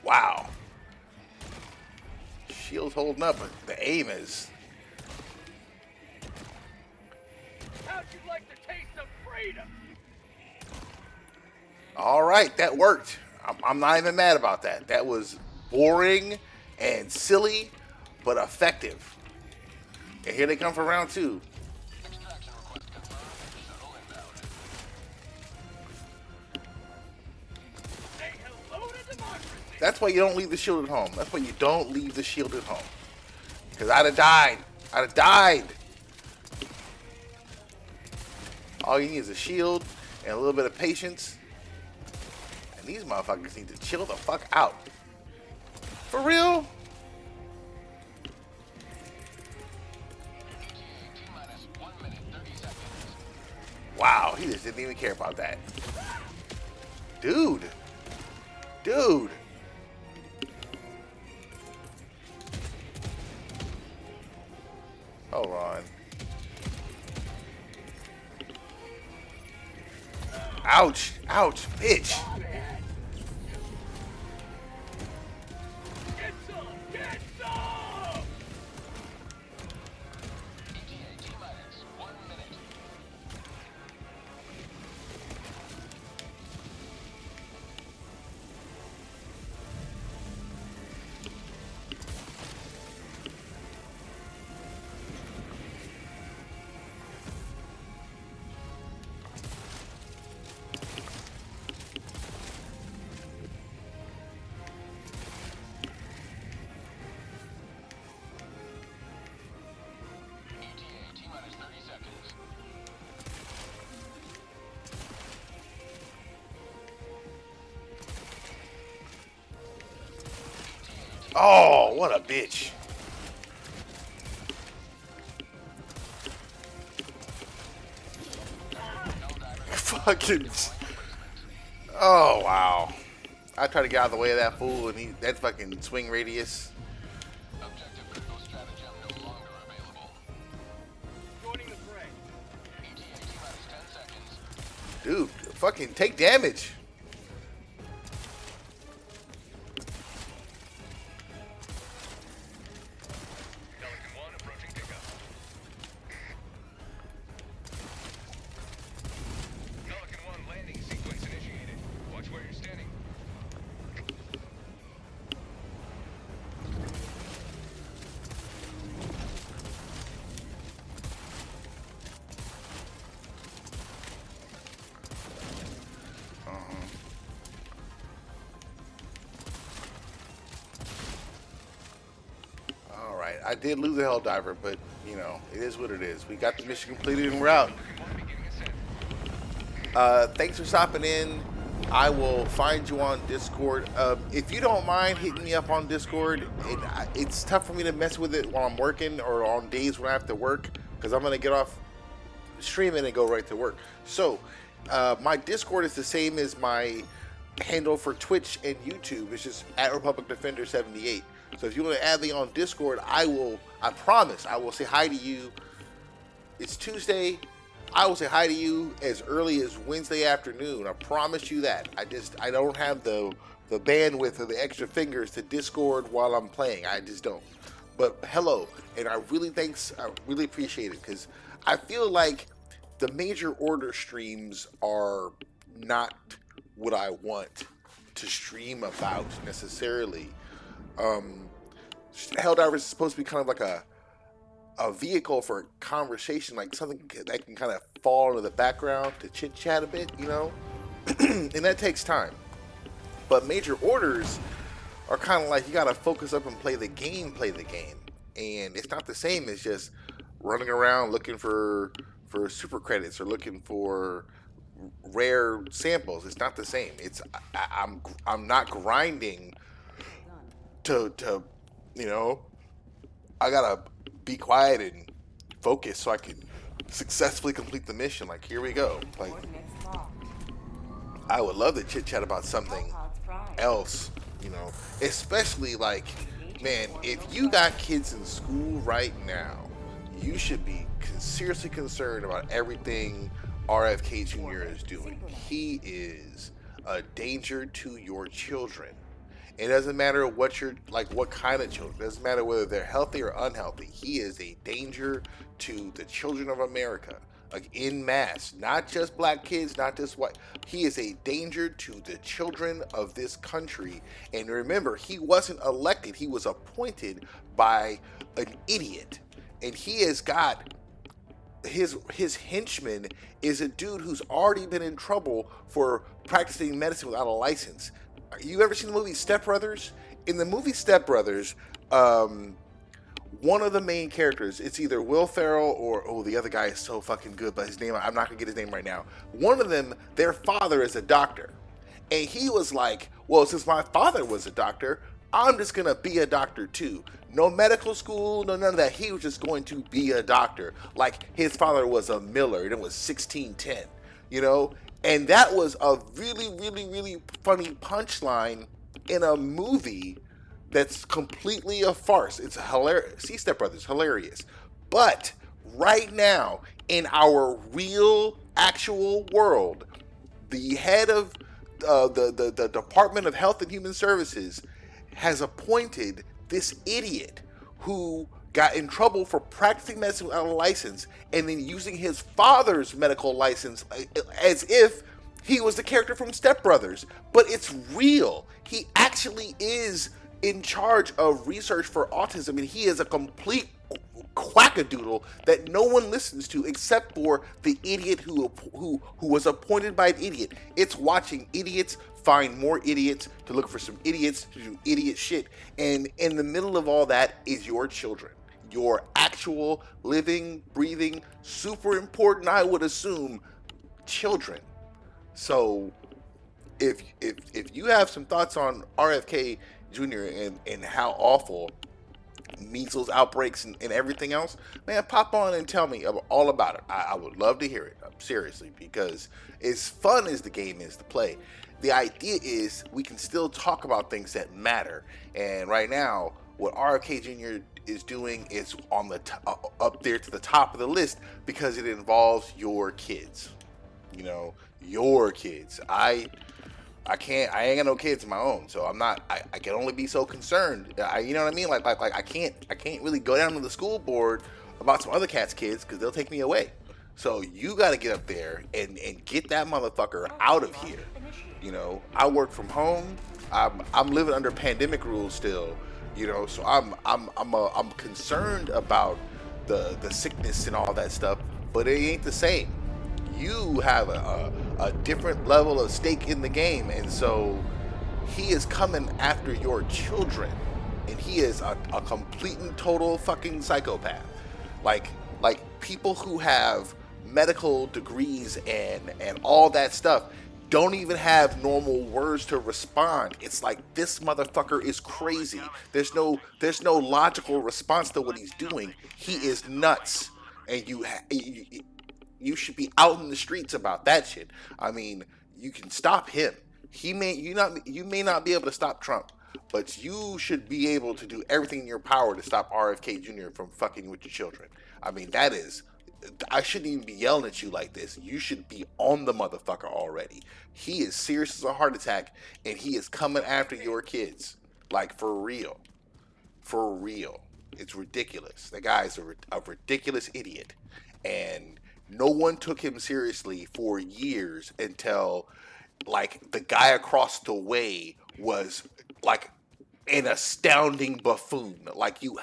Wow. Shield's holding up, but the aim is. How'd you like the taste of freedom? All right, that worked. I'm not even mad about that. That was boring and silly, but effective. And here they come for round two. Extraction request confirmed. Shuttle inbound. Say hello to democracy. That's why you don't leave the shield at home. That's why you don't leave the shield at home. Because I'd have died. I'd have died. All you need is a shield and a little bit of patience. And these motherfuckers need to chill the fuck out. For real? T-minus 1 minute, 30 seconds. Wow, he just didn't even care about that. Dude. Dude. Hold on. Ouch. Ouch, bitch. Get some! Get some! ETA T-minus 1 minute. ETA T-minus 30 seconds. Oh, what a bitch. Fucking. Oh, wow. I tried to get out of the way of that fool, and that fucking swing radius. Objective critical stratagem no longer available. Joining the fray. ETA T-minus 10 seconds. Dude, fucking take damage. Pelican 1 approaching pickup. Pelican 1 landing sequence initiated. Watch where you're standing. All right, I did lose a hell diver, but you know it is what it is. We got the mission completed and we're out. Pelican 1 beginning ascent. Thanks for stopping in. I will find you on Discord. If you don't mind hitting me up on Discord, it's tough for me to mess with it while I'm working or on days when I have to work because I'm gonna get off streaming and go right to work. So my Discord is the same as my handle for Twitch and YouTube. It's just at Republic Defender 78. So if you want to add me on Discord, I promise I will say hi to you. It's Tuesday. I will say hi to you as early as Wednesday afternoon. I promise you that. I don't have the bandwidth or the extra fingers to Discord while I'm playing. I just don't. But hello, and I really appreciate it because I feel like the major order streams are not what I want to stream about necessarily. Helldivers is supposed to be kind of like a vehicle for conversation, like something that can kind of fall into the background to chit chat a bit, you know, and that takes time. But major orders are kind of like you got to focus up and play the game, and it's not the same as just running around looking for super credits or looking for rare samples. It's not the same. I'm not grinding Done. to you know I gotta be quiet and focus so I can successfully complete the mission. Like, here we go. Like, Coordinates locked. I would love to chit chat about something Pods prime. else, especially like, man, if you got kids in school right now, you should be seriously concerned about everything RFK Jr. is doing. He is a danger to your children. It doesn't matter what you're like, what kind of children. It doesn't matter whether they're healthy or unhealthy. He is a danger to the children of America, like in mass. Not just black kids, not just white. He is a danger to the children of this country. And remember, he wasn't elected. He was appointed by an idiot, and he has got his henchman is a dude who's already been in trouble for practicing medicine without a license. You ever seen the movie Step Brothers? In the movie Step Brothers, one of the main characters, it's either Will Ferrell or the other guy is so fucking good, but his name, I'm not gonna get his name right now. One of them, their father is a doctor, and he was like, well, since my father was a doctor, I'm just gonna be a doctor too. No medical school, no none of that. He was just going to be a doctor. Like his father was a miller, and it was 1610, you know? And that was a really, really, really funny punchline in a movie that's completely a farce. It's hilarious. See Step Brothers, hilarious. But right now, in our real, actual world, the head of the Department of Health and Human Services has appointed this idiot who got in trouble for practicing medicine without a license and then using his father's medical license as if he was the character from Step Brothers. But it's real. He actually is in charge of research for autism, and he is a complete quackadoodle that no one listens to except for the idiot who was appointed by an idiot. It's watching idiots find more idiots to look for some idiots to do idiot shit, and in the middle of all that is your children, your actual living, breathing, super important, I would assume, children. So if you have some thoughts on RFK Jr. and how awful measles outbreaks and everything else, man, pop on and tell me all about it. I would love to hear it, seriously, because as fun as the game is to play, the idea is we can still talk about things that matter. And right now, what RFK Jr. is doing is on the up there to the top of the list because it involves your kids. Your kids. I ain't got no kids of my own, so I can only be so concerned. You know what I mean? Like I can't really go down to the school board about some other cat's kids because they'll take me away. So you got to get up there and get that motherfucker out of here. I work from home. I'm living under pandemic rules still. So I'm concerned about the sickness and all that stuff, but it ain't the same. You have a different level of stake in the game, and so he is coming after your children, and he is a complete and total fucking psychopath. Like people who have medical degrees and all that stuff don't even have normal words to respond. It's like, this motherfucker is crazy. There's no logical response to what he's doing. He is nuts, and you should be out in the streets about that shit. I mean, you can stop him. You may not be able to stop Trump, but you should be able to do everything in your power to stop RFK Jr. from fucking with your children. I mean, I shouldn't even be yelling at you like this. You should be on the motherfucker already. He is serious as a heart attack, and he is coming after your kids. Like, for real. For real. It's ridiculous. The guy is a ridiculous idiot. And no one took him seriously for years until, like, the guy across the way was, like, an astounding buffoon. Like, you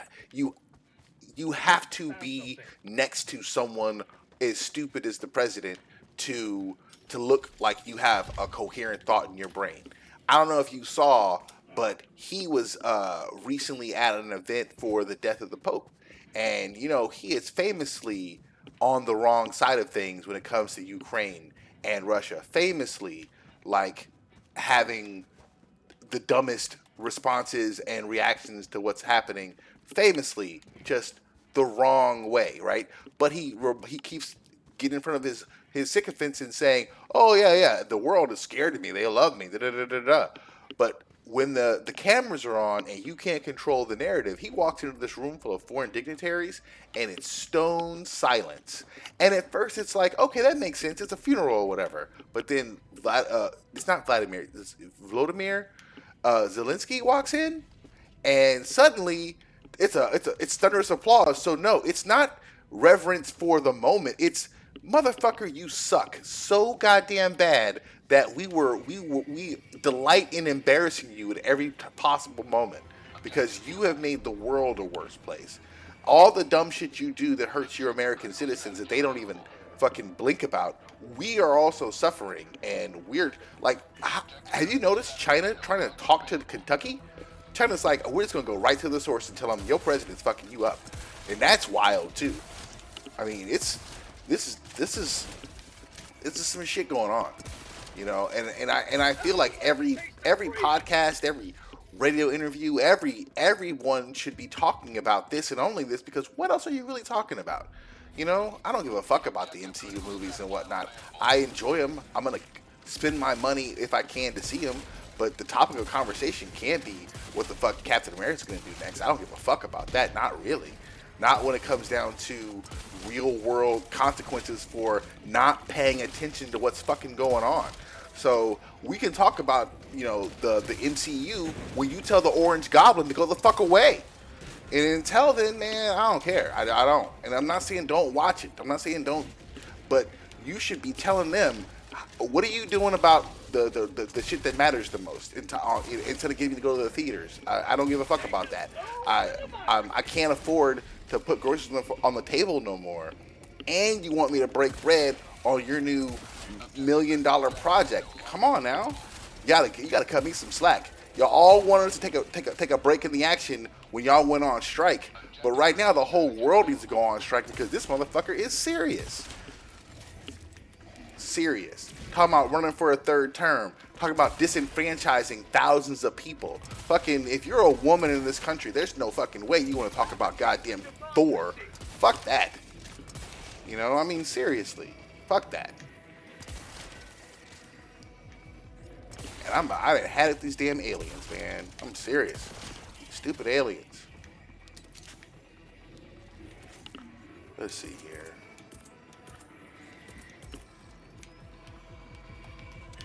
have to be next to someone as stupid as the president to look like you have a coherent thought in your brain. I don't know if you saw, but he was recently at an event for the death of the Pope. And, he is famously on the wrong side of things when it comes to Ukraine and Russia. Famously, like, having the dumbest responses and reactions to what's happening famously just the wrong way, right? But he keeps getting in front of his sycophants and saying, "Oh yeah, the world is scared of me. They love me." Da da da da da. But when the cameras are on and you can't control the narrative, he walks into this room full of foreign dignitaries and it's stone silence. And at first it's like, okay, that makes sense. It's a funeral or whatever. But then it's not Vladimir. It's Vladimir Zelensky walks in, and suddenly it's thunderous applause. So no, it's not reverence for the moment. It's motherfucker, you suck so goddamn bad that we delight in embarrassing you at every possible moment because you have made the world a worse place. All the dumb shit you do that hurts your American citizens that they don't even fucking blink about, we are also suffering. And we're like, have you noticed China trying to talk to Kentucky? China's like, we're just gonna go right to the source and tell them your president's fucking you up, and that's wild too. I mean, this is some shit going on, you know, and I feel like every podcast, every radio interview, everyone should be talking about this and only this because what else are you really talking about? You know, I don't give a fuck about the MCU movies and whatnot. I enjoy them. I'm gonna spend my money if I can to see them. But the topic of conversation can't be what the fuck Captain America's gonna do next. I don't give a fuck about that. Not really. Not when it comes down to real world consequences for not paying attention to what's fucking going on. So we can talk about, you know, the MCU when you tell the Orange Goblin to go the fuck away. And until then, man, I don't care. I don't. And I'm not saying don't watch it. I'm not saying don't. But you should be telling them, what are you doing about the shit that matters the most instead of getting to go to the theaters. I don't give a fuck about that. I can't afford to put groceries on the table no more. And you want me to break bread on your new $1 million project? Come on now, you gotta cut me some slack. Y'all all wanted us to take a break in the action when y'all went on strike, but right now the whole world needs to go on strike because this motherfucker is serious. Serious. Talking about running for a third term. Talking about disenfranchising thousands of people. Fucking, if you're a woman in this country, there's no fucking way you want to talk about goddamn Thor. Fuck that. You know, I mean, seriously. Fuck that. And I had it these damn aliens, man. I'm serious. Stupid aliens. Let's see here.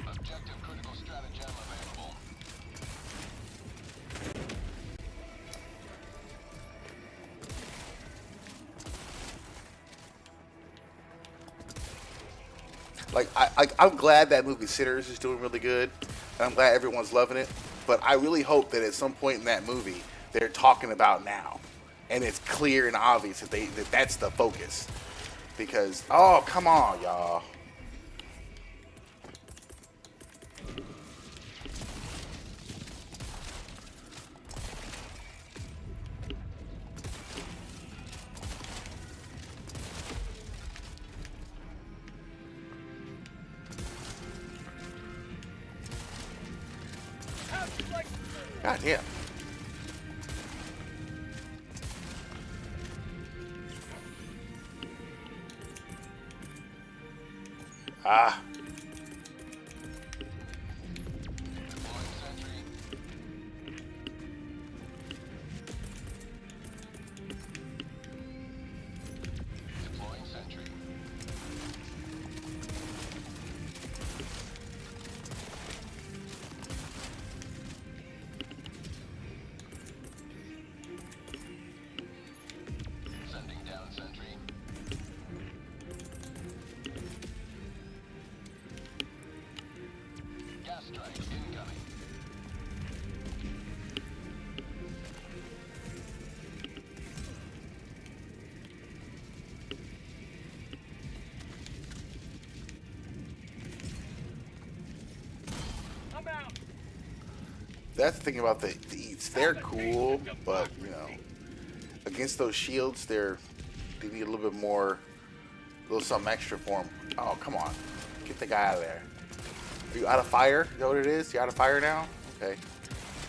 Objective critical stratagem available. Like, I'm glad that movie Sinners is doing really good, and I'm glad everyone's loving it. But I really hope that at some point in that movie, they're talking about now, and it's clear and obvious that that's the focus. Because, oh, come on, y'all. God damn. Ah. Deploying sentry. Deploying sentry. Sending down sentry. Gas strike incoming. I'm out. That's the thing about the eats. They're cool, but, you know, against those shields, they need a little bit more, a little something extra for them. Oh, come on. Get the guy out of there. Are you out of fire? Is that what it is? You out of fire now? Okay.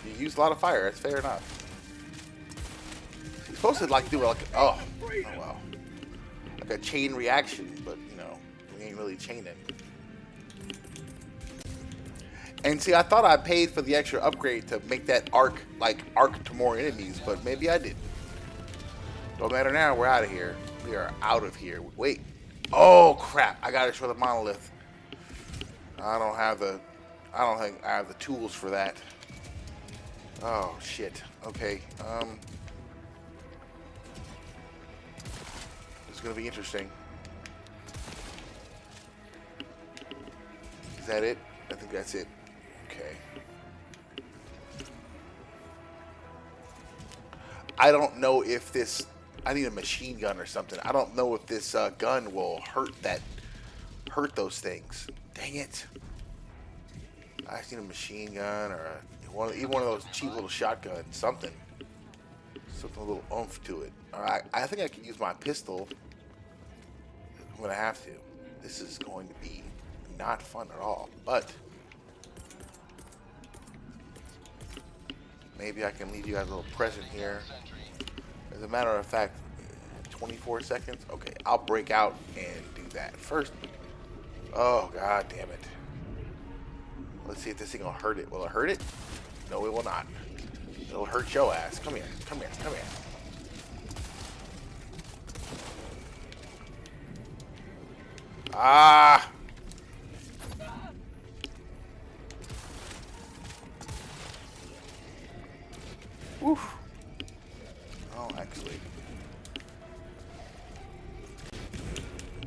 You used a lot of fire. That's fair enough. You're supposed to like do like oh wow, like a chain reaction, but you know we ain't really chaining. And see, I thought I paid for the extra upgrade to make that arc to more enemies, but maybe I didn't. Don't matter now. We're out of here. We are out of here. Wait. Oh crap! I gotta show the monolith. I don't have the. I don't think I have the tools for that. Oh shit. Okay. It's gonna be interesting. Is that it? I think that's it. Okay. I don't know if this. I need a machine gun or something. I don't know if this gun will hurt those things. Dang it! I just need a machine gun or even one of those cheap little shotguns. Something a little oomph to it. All right. I think I can use my pistol. I'm gonna have to. This is going to be not fun at all. But maybe I can leave you guys a little present here. As a matter of fact, 24 seconds? Okay, I'll break out and do that. First, oh, god damn it. Let's see if this thing will hurt it. Will it hurt it? No, it will not. It'll hurt your ass. Come here, come here, come here. Ah! Oof. Oh, actually.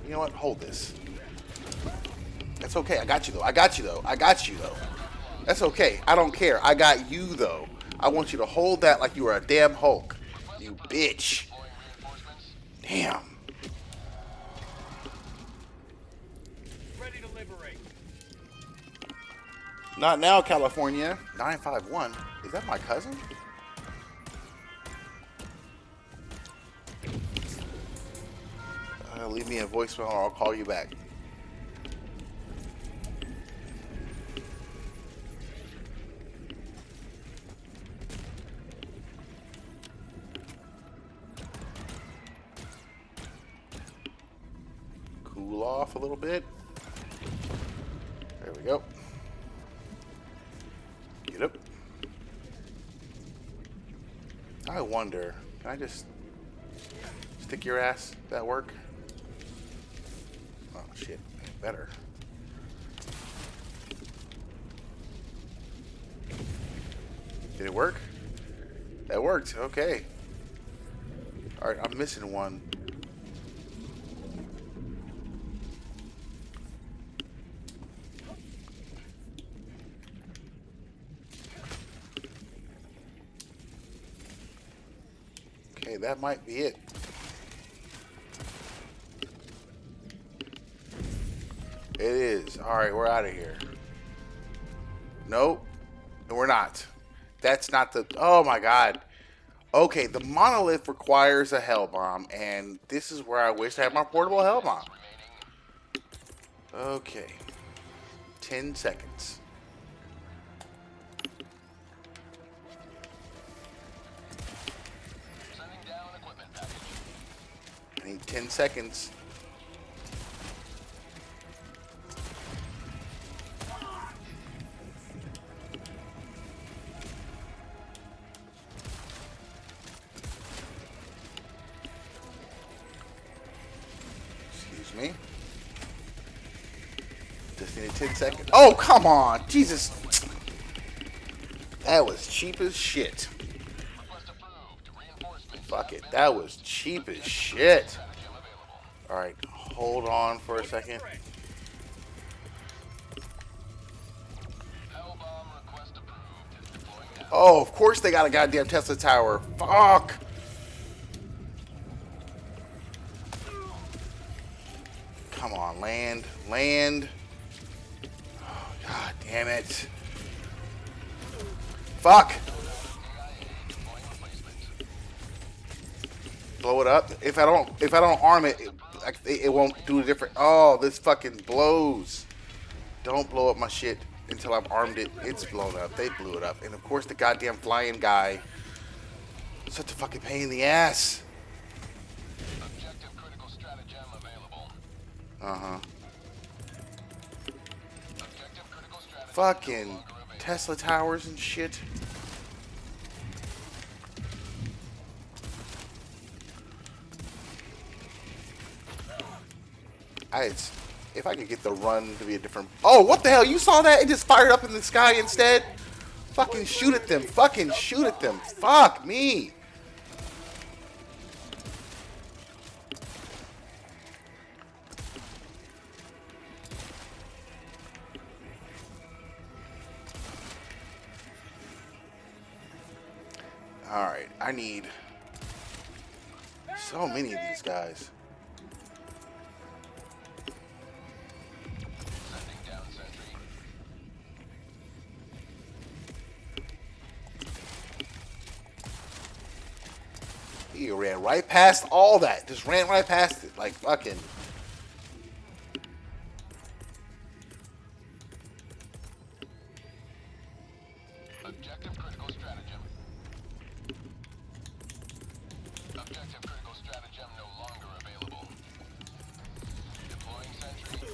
You know what? Hold this. That's okay. I got you, though. I got you, though. I got you, though. That's okay. I don't care. I got you, though. I want you to hold that like you were a damn Hulk. You bitch. Damn. Ready to liberate. Not now, California. 951. Is that my cousin? Leave me a voicemail or I'll call you back. Cool off a little bit. There we go. Get up. I wonder, can I just stick your ass? That work? Oh shit, better. Did it work? That worked, okay. Alright, I'm missing one. Okay, that might be it. It is. Alright, we're out of here. Nope. We're not. That's not the... Oh my god. Okay, the monolith requires a hell bomb, and this is where I wish I had my portable hell bomb. Okay. 10 seconds. Sending down equipment package. I need 10 seconds. Excuse me. Just needed 10 seconds. Oh, come on. Jesus. That was cheap as shit. Request approved. Reinforcements. Fuck it. That was cheap as shit. Alright, hold on for a second. Hell bomb request approved. Deploying now. Oh, of course they got a goddamn Tesla tower. Fuck. Come on, land. Land. Oh, god damn it. Fuck. Blow it up. If I don't arm it, it won't do a different. Oh, this fucking blows. Don't blow up my shit until I've armed it. It's blown up. They blew it up. And of course the goddamn flying guy. Such a fucking pain in the ass. Objective critical stratagem available. Uh-huh. Objective critical stratagem no Fucking longer available. Tesla towers and shit. If I could get the run to be a different. Oh, what the hell? You saw that? It just fired up in the sky instead. Fucking shoot at them. Fucking shoot at them. Fuck me. All right, I need so many of these guys. Sending down sentry. He ran right past all that. Just ran right past it. Like fucking. Objective critical stratagem. Objective critical stratagem no longer available. Deploying sentry.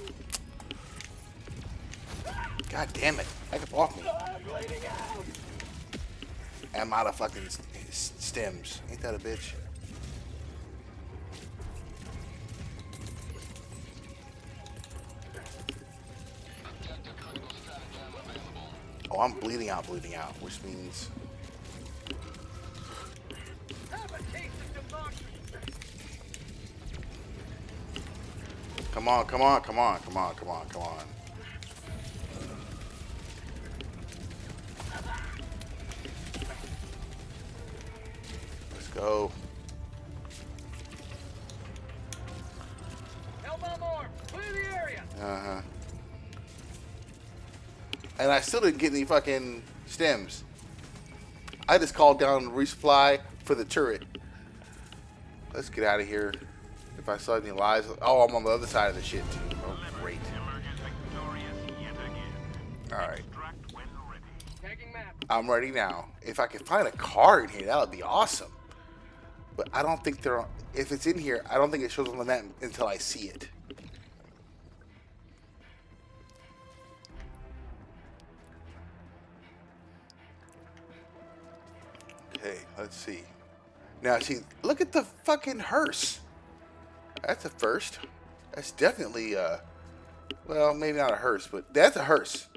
God damn it. Back up off me. I'm out of fucking stems. Ain't that a bitch? Objective critical stratagem available. Oh, I'm bleeding out, which means. Have a taste of democracy. Come on, come on, come on, come on, come on, come on. Let's go. Hellbomb orb, clear the area. Uh-huh. And I still didn't get any fucking stems. I just called down resupply for the turret. Let's get out of here. If I saw any lives. Oh, I'm on the other side of the shit too. Oh, great. Emerges victorious yet again. Alright. Extract when ready. Tagging map. I'm ready now. If I could find a car in here, that would be awesome. But I don't think they're. If it's in here, I don't think it shows on the map until I see it. Okay, let's see. Now, see, look at the fucking hearse. That's a first. That's definitely, well, maybe not a hearse, but that's a hearse.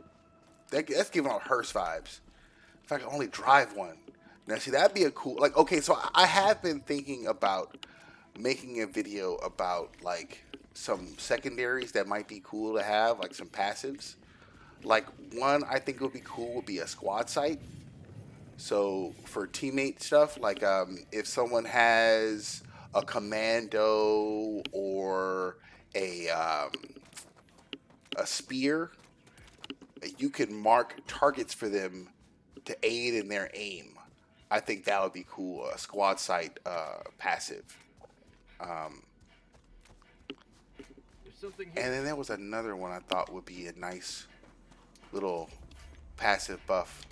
That's giving off hearse vibes. If I could only drive one. Now, see, that'd be a cool, like, okay, so I have been thinking about making a video about, like, some secondaries that might be cool to have, like some passives. Like, one I think would be cool would be a squad site. So, for teammate stuff, like, if someone has a commando or a spear, you can mark targets for them to aid in their aim. I think that would be cool. A squad site passive. There's something here. And then there was another one I thought would be a nice little passive buff.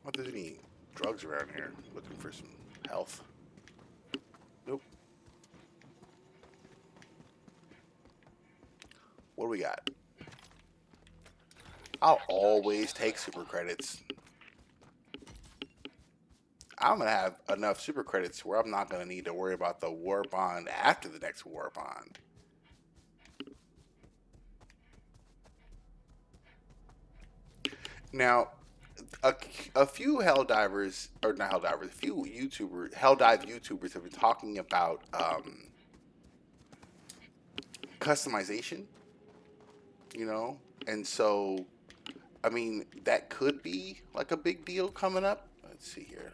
What there's any drugs around here? Looking for some health. Nope. What do we got? I'll always take super credits. I'm gonna have enough super credits where I'm not gonna need to worry about the war bond after the next war bond. Now, a few Helldivers, or not Helldivers, a few YouTubers, Helldive YouTubers have been talking about customization, you know? And so, I mean, that could be like a big deal coming up. Let's see here.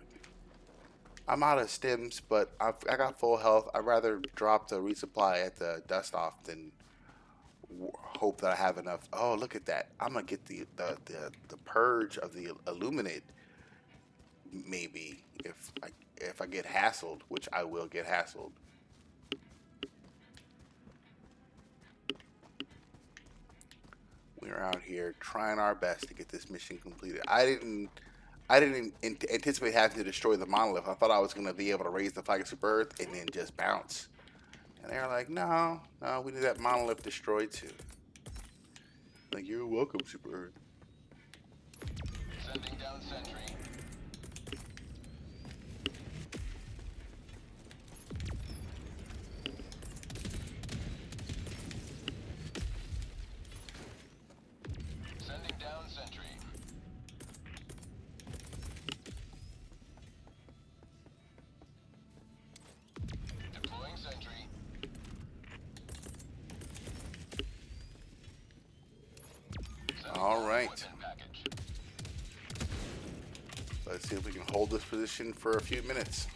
I'm out of stims, but I got full health. I'd rather drop the resupply at the dust off than hope that I have enough. Oh, look at that! I'm gonna get the purge of the illuminate maybe if I get hassled, which I will get hassled. We're out here trying our best to get this mission completed. I didn't anticipate having to destroy the monolith. I thought I was gonna be able to raise the Flying Super Earth and then just bounce. And they're like, no, no, we need that monolith destroyed too. Like, you're welcome, Super Earth. Sending down sentry. Sending down sentry. Deploying sentry. All right. Let's see if we can hold this position for a few minutes.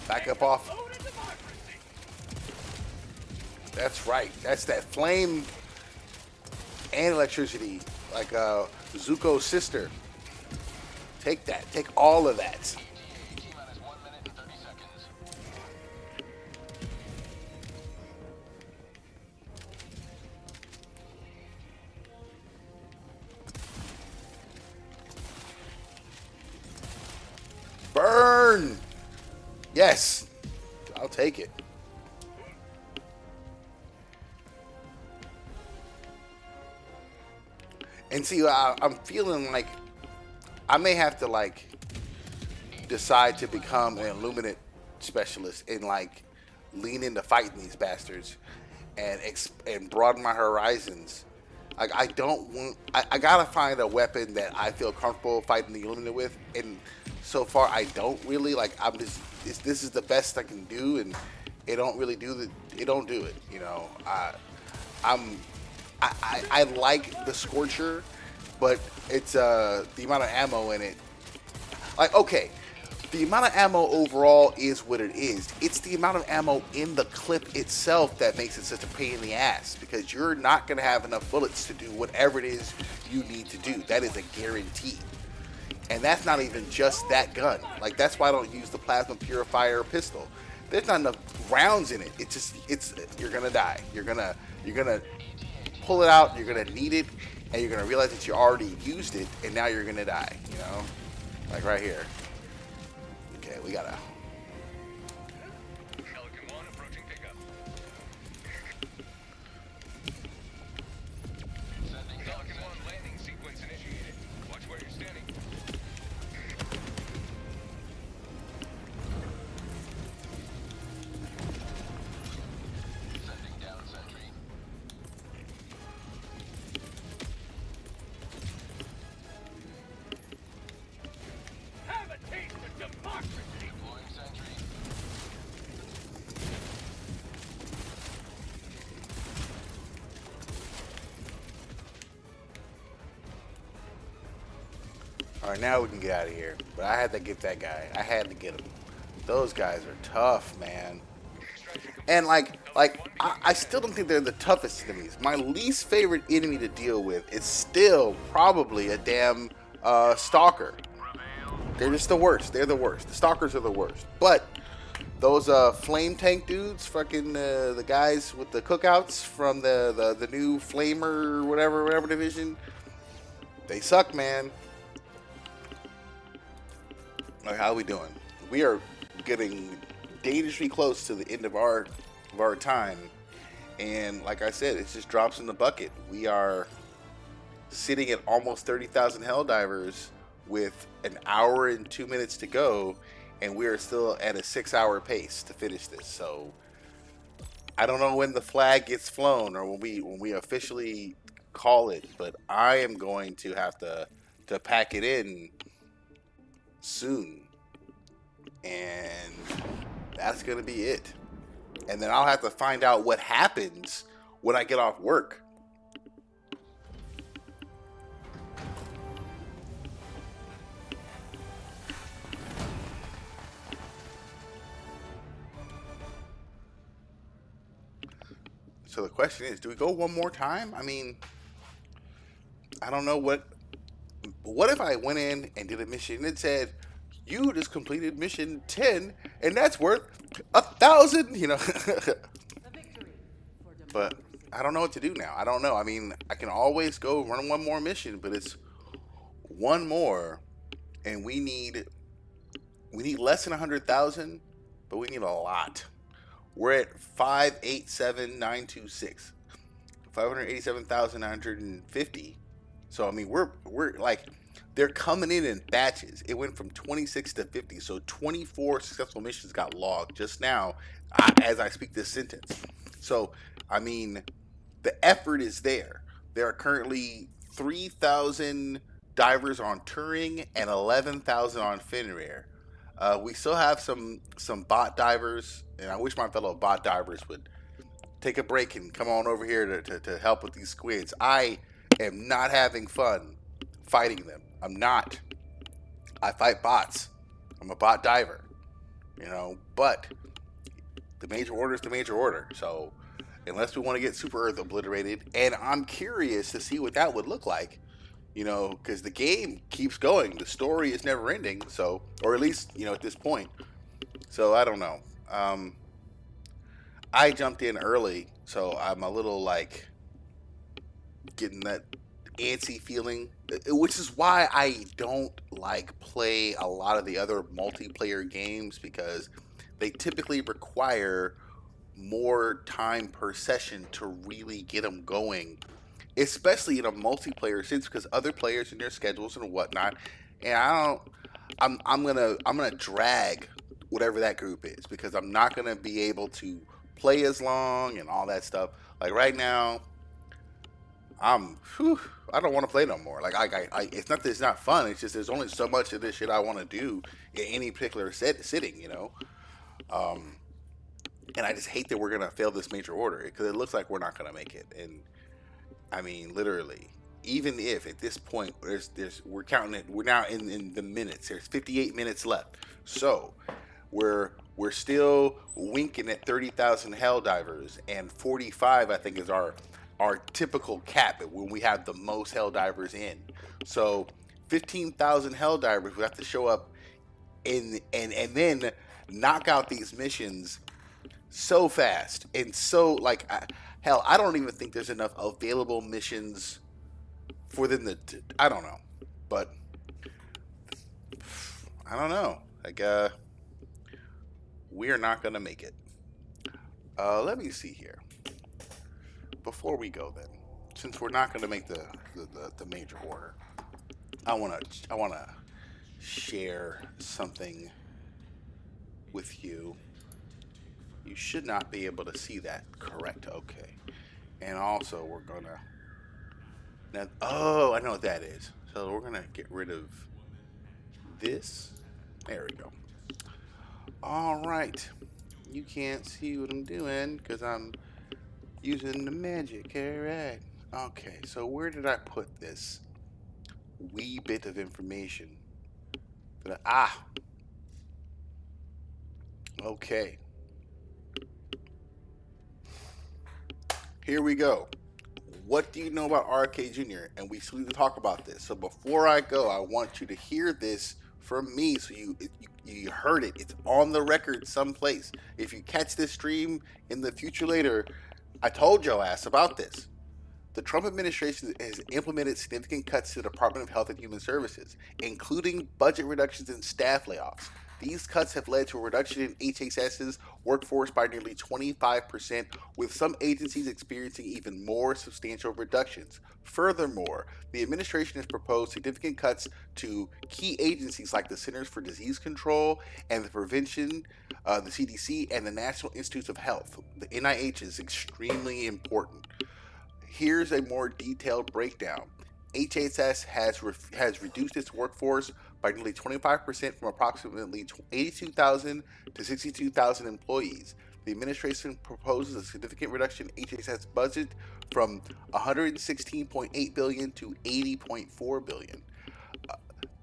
Back up off. That's right. That's that flame and electricity, like Zuko's sister. Take that. Take all of that. T-minus 1 minute and 30 seconds. Burn! Yes. I'll take it. And see, I'm feeling like I may have to like decide to become an illuminate specialist and like lean into fighting these bastards and broaden my horizons. Like I don't want. I gotta find a weapon that I feel comfortable fighting the illuminate with, and so far I don't really like. I'm just this is the best I can do, and it don't really do the. It don't do it. You know. I'm I like the Scorcher, but it's the amount of ammo in it. Like, okay, the amount of ammo overall is what it is. It's the amount of ammo in the clip itself that makes it such a pain in the ass, because you're not going to have enough bullets to do whatever it is you need to do. That is a guarantee. And that's not even just that gun. Like, that's why I don't use the plasma purifier pistol. There's not enough rounds in it. You're gonna die. You're gonna pull it out. You're gonna need it, and you're gonna realize that you already used it, and now you're gonna die. You know, like right here. Okay, we gotta. Pelican 1 approaching pickup. Pelican 1 landing sequence initiated. Watch where you're standing. Sending down sentry. Have a taste of democracy! Deploying sentry. All right, now we can get out of here. But I had to get that guy. I had to get him. Those guys are tough, man. And I still don't think they're the toughest enemies. My least favorite enemy to deal with is still probably a damn stalker. They're just the worst. They're the worst. The stalkers are the worst. But those flame tank dudes, fucking the guys with the cookouts from the new flamer whatever division, they suck, man. Like, how we doing? We are getting dangerously close to the end of our time, and like I said, it just drops in the bucket. We are sitting at almost 30,000 Helldivers with an hour and 2 minutes to go, and we are still at a 6-hour pace to finish this. So I don't know when the flag gets flown or when we officially call it, but I am going to have to pack it in soon. And that's going to be it. And then I'll have to find out what happens when I get off work. So the question is, do we go one more time? I mean, I don't know what if I went in and did a mission and it said, you just completed mission 10 and that's worth 1,000, you know. A victory for But democracy. I don't know what to do now. I don't know. I mean, I can always go run one more mission, but it's one more and we need less than 100,000, but we need a lot. We're at 587,926. 587,950. So I mean, we're like they're coming in batches. It went from 26 to 50. So 24 successful missions got logged just now as I speak this sentence. So I mean, the effort is there. There are currently 3,000 divers on Turing and 11,000 on Fenrir. We still have some bot divers, and I wish my fellow bot divers would take a break and come on over here to help with these squids. I am not having fun fighting them. I'm not. I fight bots. I'm a bot diver, you know, but the major order is the major order. So unless we want to get Super Earth obliterated, and I'm curious to see what that would look like, you know, because the game keeps going. The story is never ending. So, or at least, you know, at this point. So I don't know. I jumped in early, so I'm a little like getting that antsy feeling, which is why I don't like play a lot of the other multiplayer games because they typically require more time per session to really get them going, especially in a multiplayer sense because other players and their schedules and whatnot. And I don't. I'm gonna drag whatever that group is because I'm not gonna be able to play as long and all that stuff. Like right now, I don't want to play no more. Like it's not that it's not fun. It's just there's only so much of this shit I want to do in any particular sitting, you know. Um, and I just hate that we're gonna fail this major order because it looks like we're not gonna make it. And I mean, literally, even if at this point we're counting it, we're now in the minutes. There's 58 minutes left, so we're still winking at 30,000 hell divers, and 45 I think is our typical cap when we have the most hell divers in. So 15,000 hell divers would have to show up and then knock out these missions so fast and so like hell, I don't even think there's enough available missions for them to I don't know, but I don't know. Like we are not gonna make it. Let me see here. Before we go, then, since we're not gonna make the major order, I wanna share something with you. You should not be able to see that. Correct. Okay. And also, we're gonna now. Oh, I know what that is. So we're gonna get rid of this. There we go. All right. You can't see what I'm doing because I'm using the magic. All right. Okay. So where did I put this wee bit of information? Okay. Here we go. What do you know about RK Jr.? And we still need to talk about this. So before I go, I want you to hear this from me so you heard it. It's on the record someplace. If you catch this stream in the future later, I told your ass about this. The Trump administration has implemented significant cuts to the Department of Health and Human Services, including budget reductions and staff layoffs. These cuts have led to a reduction in HHS's workforce by nearly 25%, with some agencies experiencing even more substantial reductions. Furthermore, the administration has proposed significant cuts to key agencies like the Centers for Disease Control and the Prevention, the CDC, and the National Institutes of Health. The NIH is extremely important. Here's a more detailed breakdown. HHS has reduced its workforce by nearly 25% from approximately 82,000 to 62,000 employees. The administration proposes a significant reduction in HHS budget from 116.8 billion to 80.4 billion.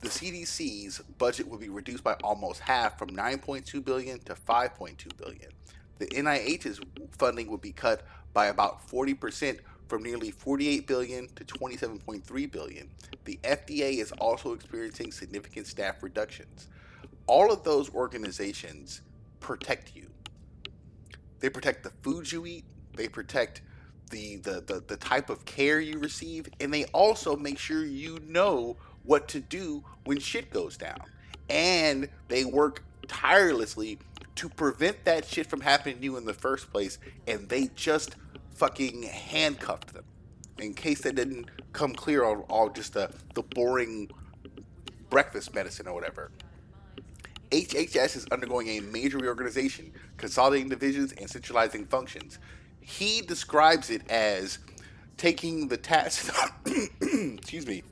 The CDC's budget will be reduced by almost half from 9.2 billion to 5.2 billion. The NIH's funding will be cut by about 40% from nearly 48 billion to 27.3 billion. The FDA is also experiencing significant staff reductions. All of those organizations protect you. They protect the foods you eat, they protect the type of care you receive, and they also make sure you know what to do when shit goes down. And they work tirelessly to prevent that shit from happening to you in the first place, and they just fucking handcuffed them. In case that didn't come clear on all just the boring breakfast medicine or whatever. HHS is undergoing a major reorganization, consolidating divisions and centralizing functions. He describes it as taking the task. Excuse me.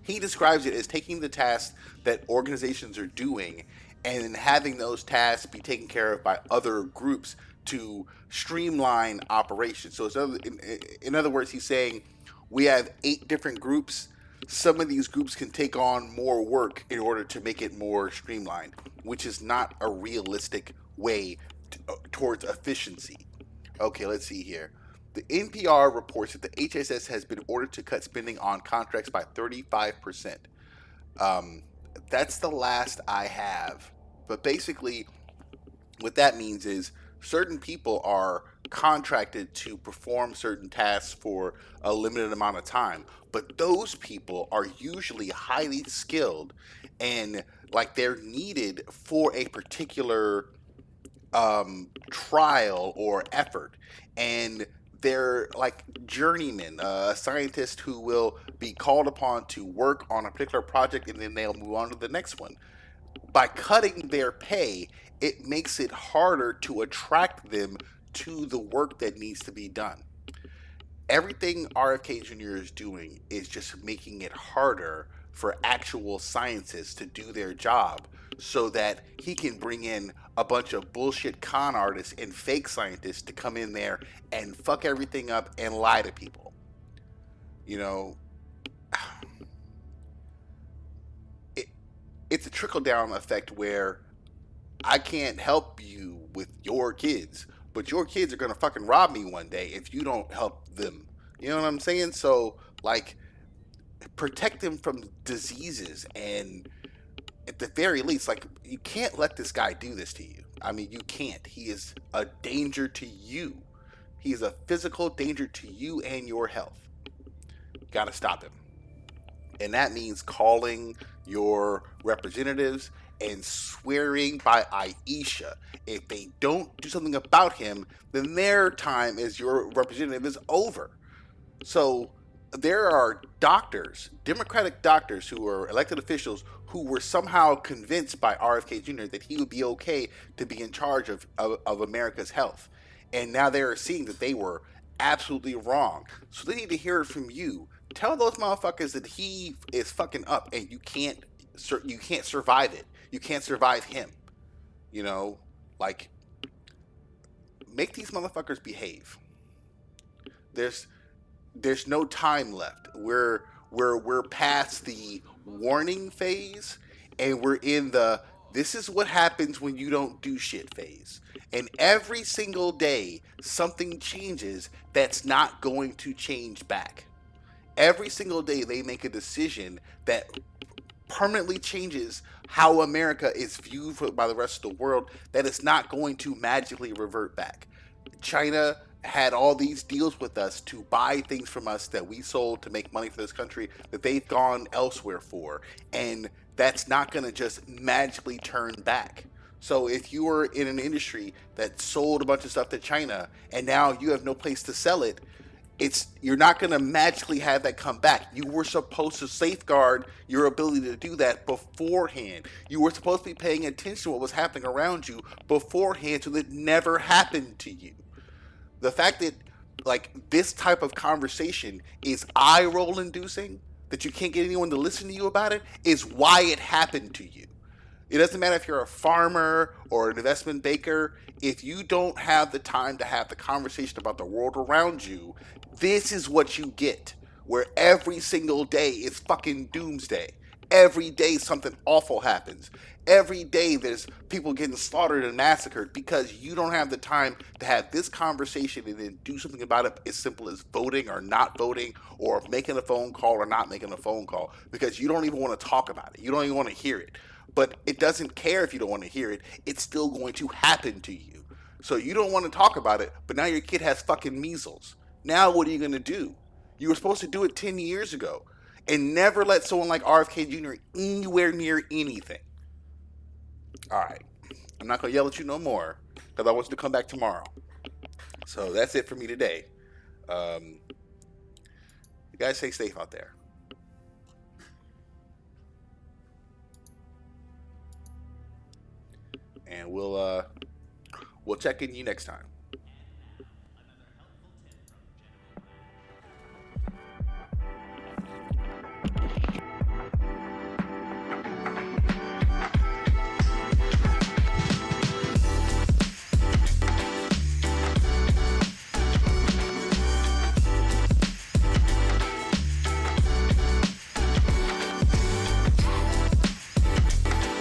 He describes it as taking the tasks that organizations are doing and having those tasks be taken care of by other groups to streamline operations. So, in other words, he's saying we have 8 different groups. Some of these groups can take on more work in order to make it more streamlined, which is not a realistic way towards efficiency. Okay, let's see here. The NPR reports that the HSS has been ordered to cut spending on contracts by 35%. That's the last I have. But basically, what that means is certain people are contracted to perform certain tasks for a limited amount of time, but those people are usually highly skilled and like they're needed for a particular trial or effort, and they're like journeymen, a scientist who will be called upon to work on a particular project and then they'll move on to the next one. By cutting their pay, it makes it harder to attract them to the work that needs to be done. Everything RFK Jr. is doing is just making it harder for actual scientists to do their job so that he can bring in a bunch of bullshit con artists and fake scientists to come in there and fuck everything up and lie to people. You know, it's a trickle down effect where I can't help you with your kids, but your kids are gonna fucking rob me one day if you don't help them. You know what I'm saying? So, like, protect them from diseases, and at the very least, like, you can't let this guy do this to you. I mean, you can't. He is a danger to you. He is a physical danger to you and your health. You gotta stop him. And that means calling your representatives and swearing by Aisha. If they don't do something about him, then their time as your representative is over. So there are doctors, Democratic doctors who are elected officials who were somehow convinced by RFK Jr. that he would be okay to be in charge of America's health. And now they're seeing that they were absolutely wrong. So they need to hear it from you. Tell those motherfuckers that he is fucking up and you can't survive it. You can't survive him. You know, like, make these motherfuckers behave. There's no time left. We're past the warning phase and we're in the this is what happens when you don't do shit phase. And every single day something changes that's not going to change back. Every single day they make a decision that permanently changes how America is viewed by the rest of the world, that it's not going to magically revert back. China had all these deals with us to buy things from us that we sold to make money for this country that they've gone elsewhere for. And that's not going to just magically turn back. So if you were in an industry that sold a bunch of stuff to China and now you have no place to sell it, you're not going to magically have that come back. You were supposed to safeguard your ability to do that beforehand. You were supposed to be paying attention to what was happening around you beforehand so that it never happened to you. The fact that like this type of conversation is eye roll inducing, that you can't get anyone to listen to you about it is why it happened to you. It doesn't matter if you're a farmer or an investment banker. If you don't have the time to have the conversation about the world around you, this is what you get. Where every single day is fucking doomsday. Every day something awful happens. Every day there's people getting slaughtered and massacred because you don't have the time to have this conversation and then do something about it as simple as voting or not voting or making a phone call or not making a phone call because you don't even want to talk about it. You don't even want to hear it. But it doesn't care if you don't want to hear it. It's still going to happen to you. So you don't want to talk about it, but now your kid has fucking measles. Now what are you going to do? You were supposed to do it 10 years ago and never let someone like RFK Jr. anywhere near anything. All right. I'm not going to yell at you no more because I want you to come back tomorrow. So that's it for me today. You guys stay safe out there. And we'll check in you next time.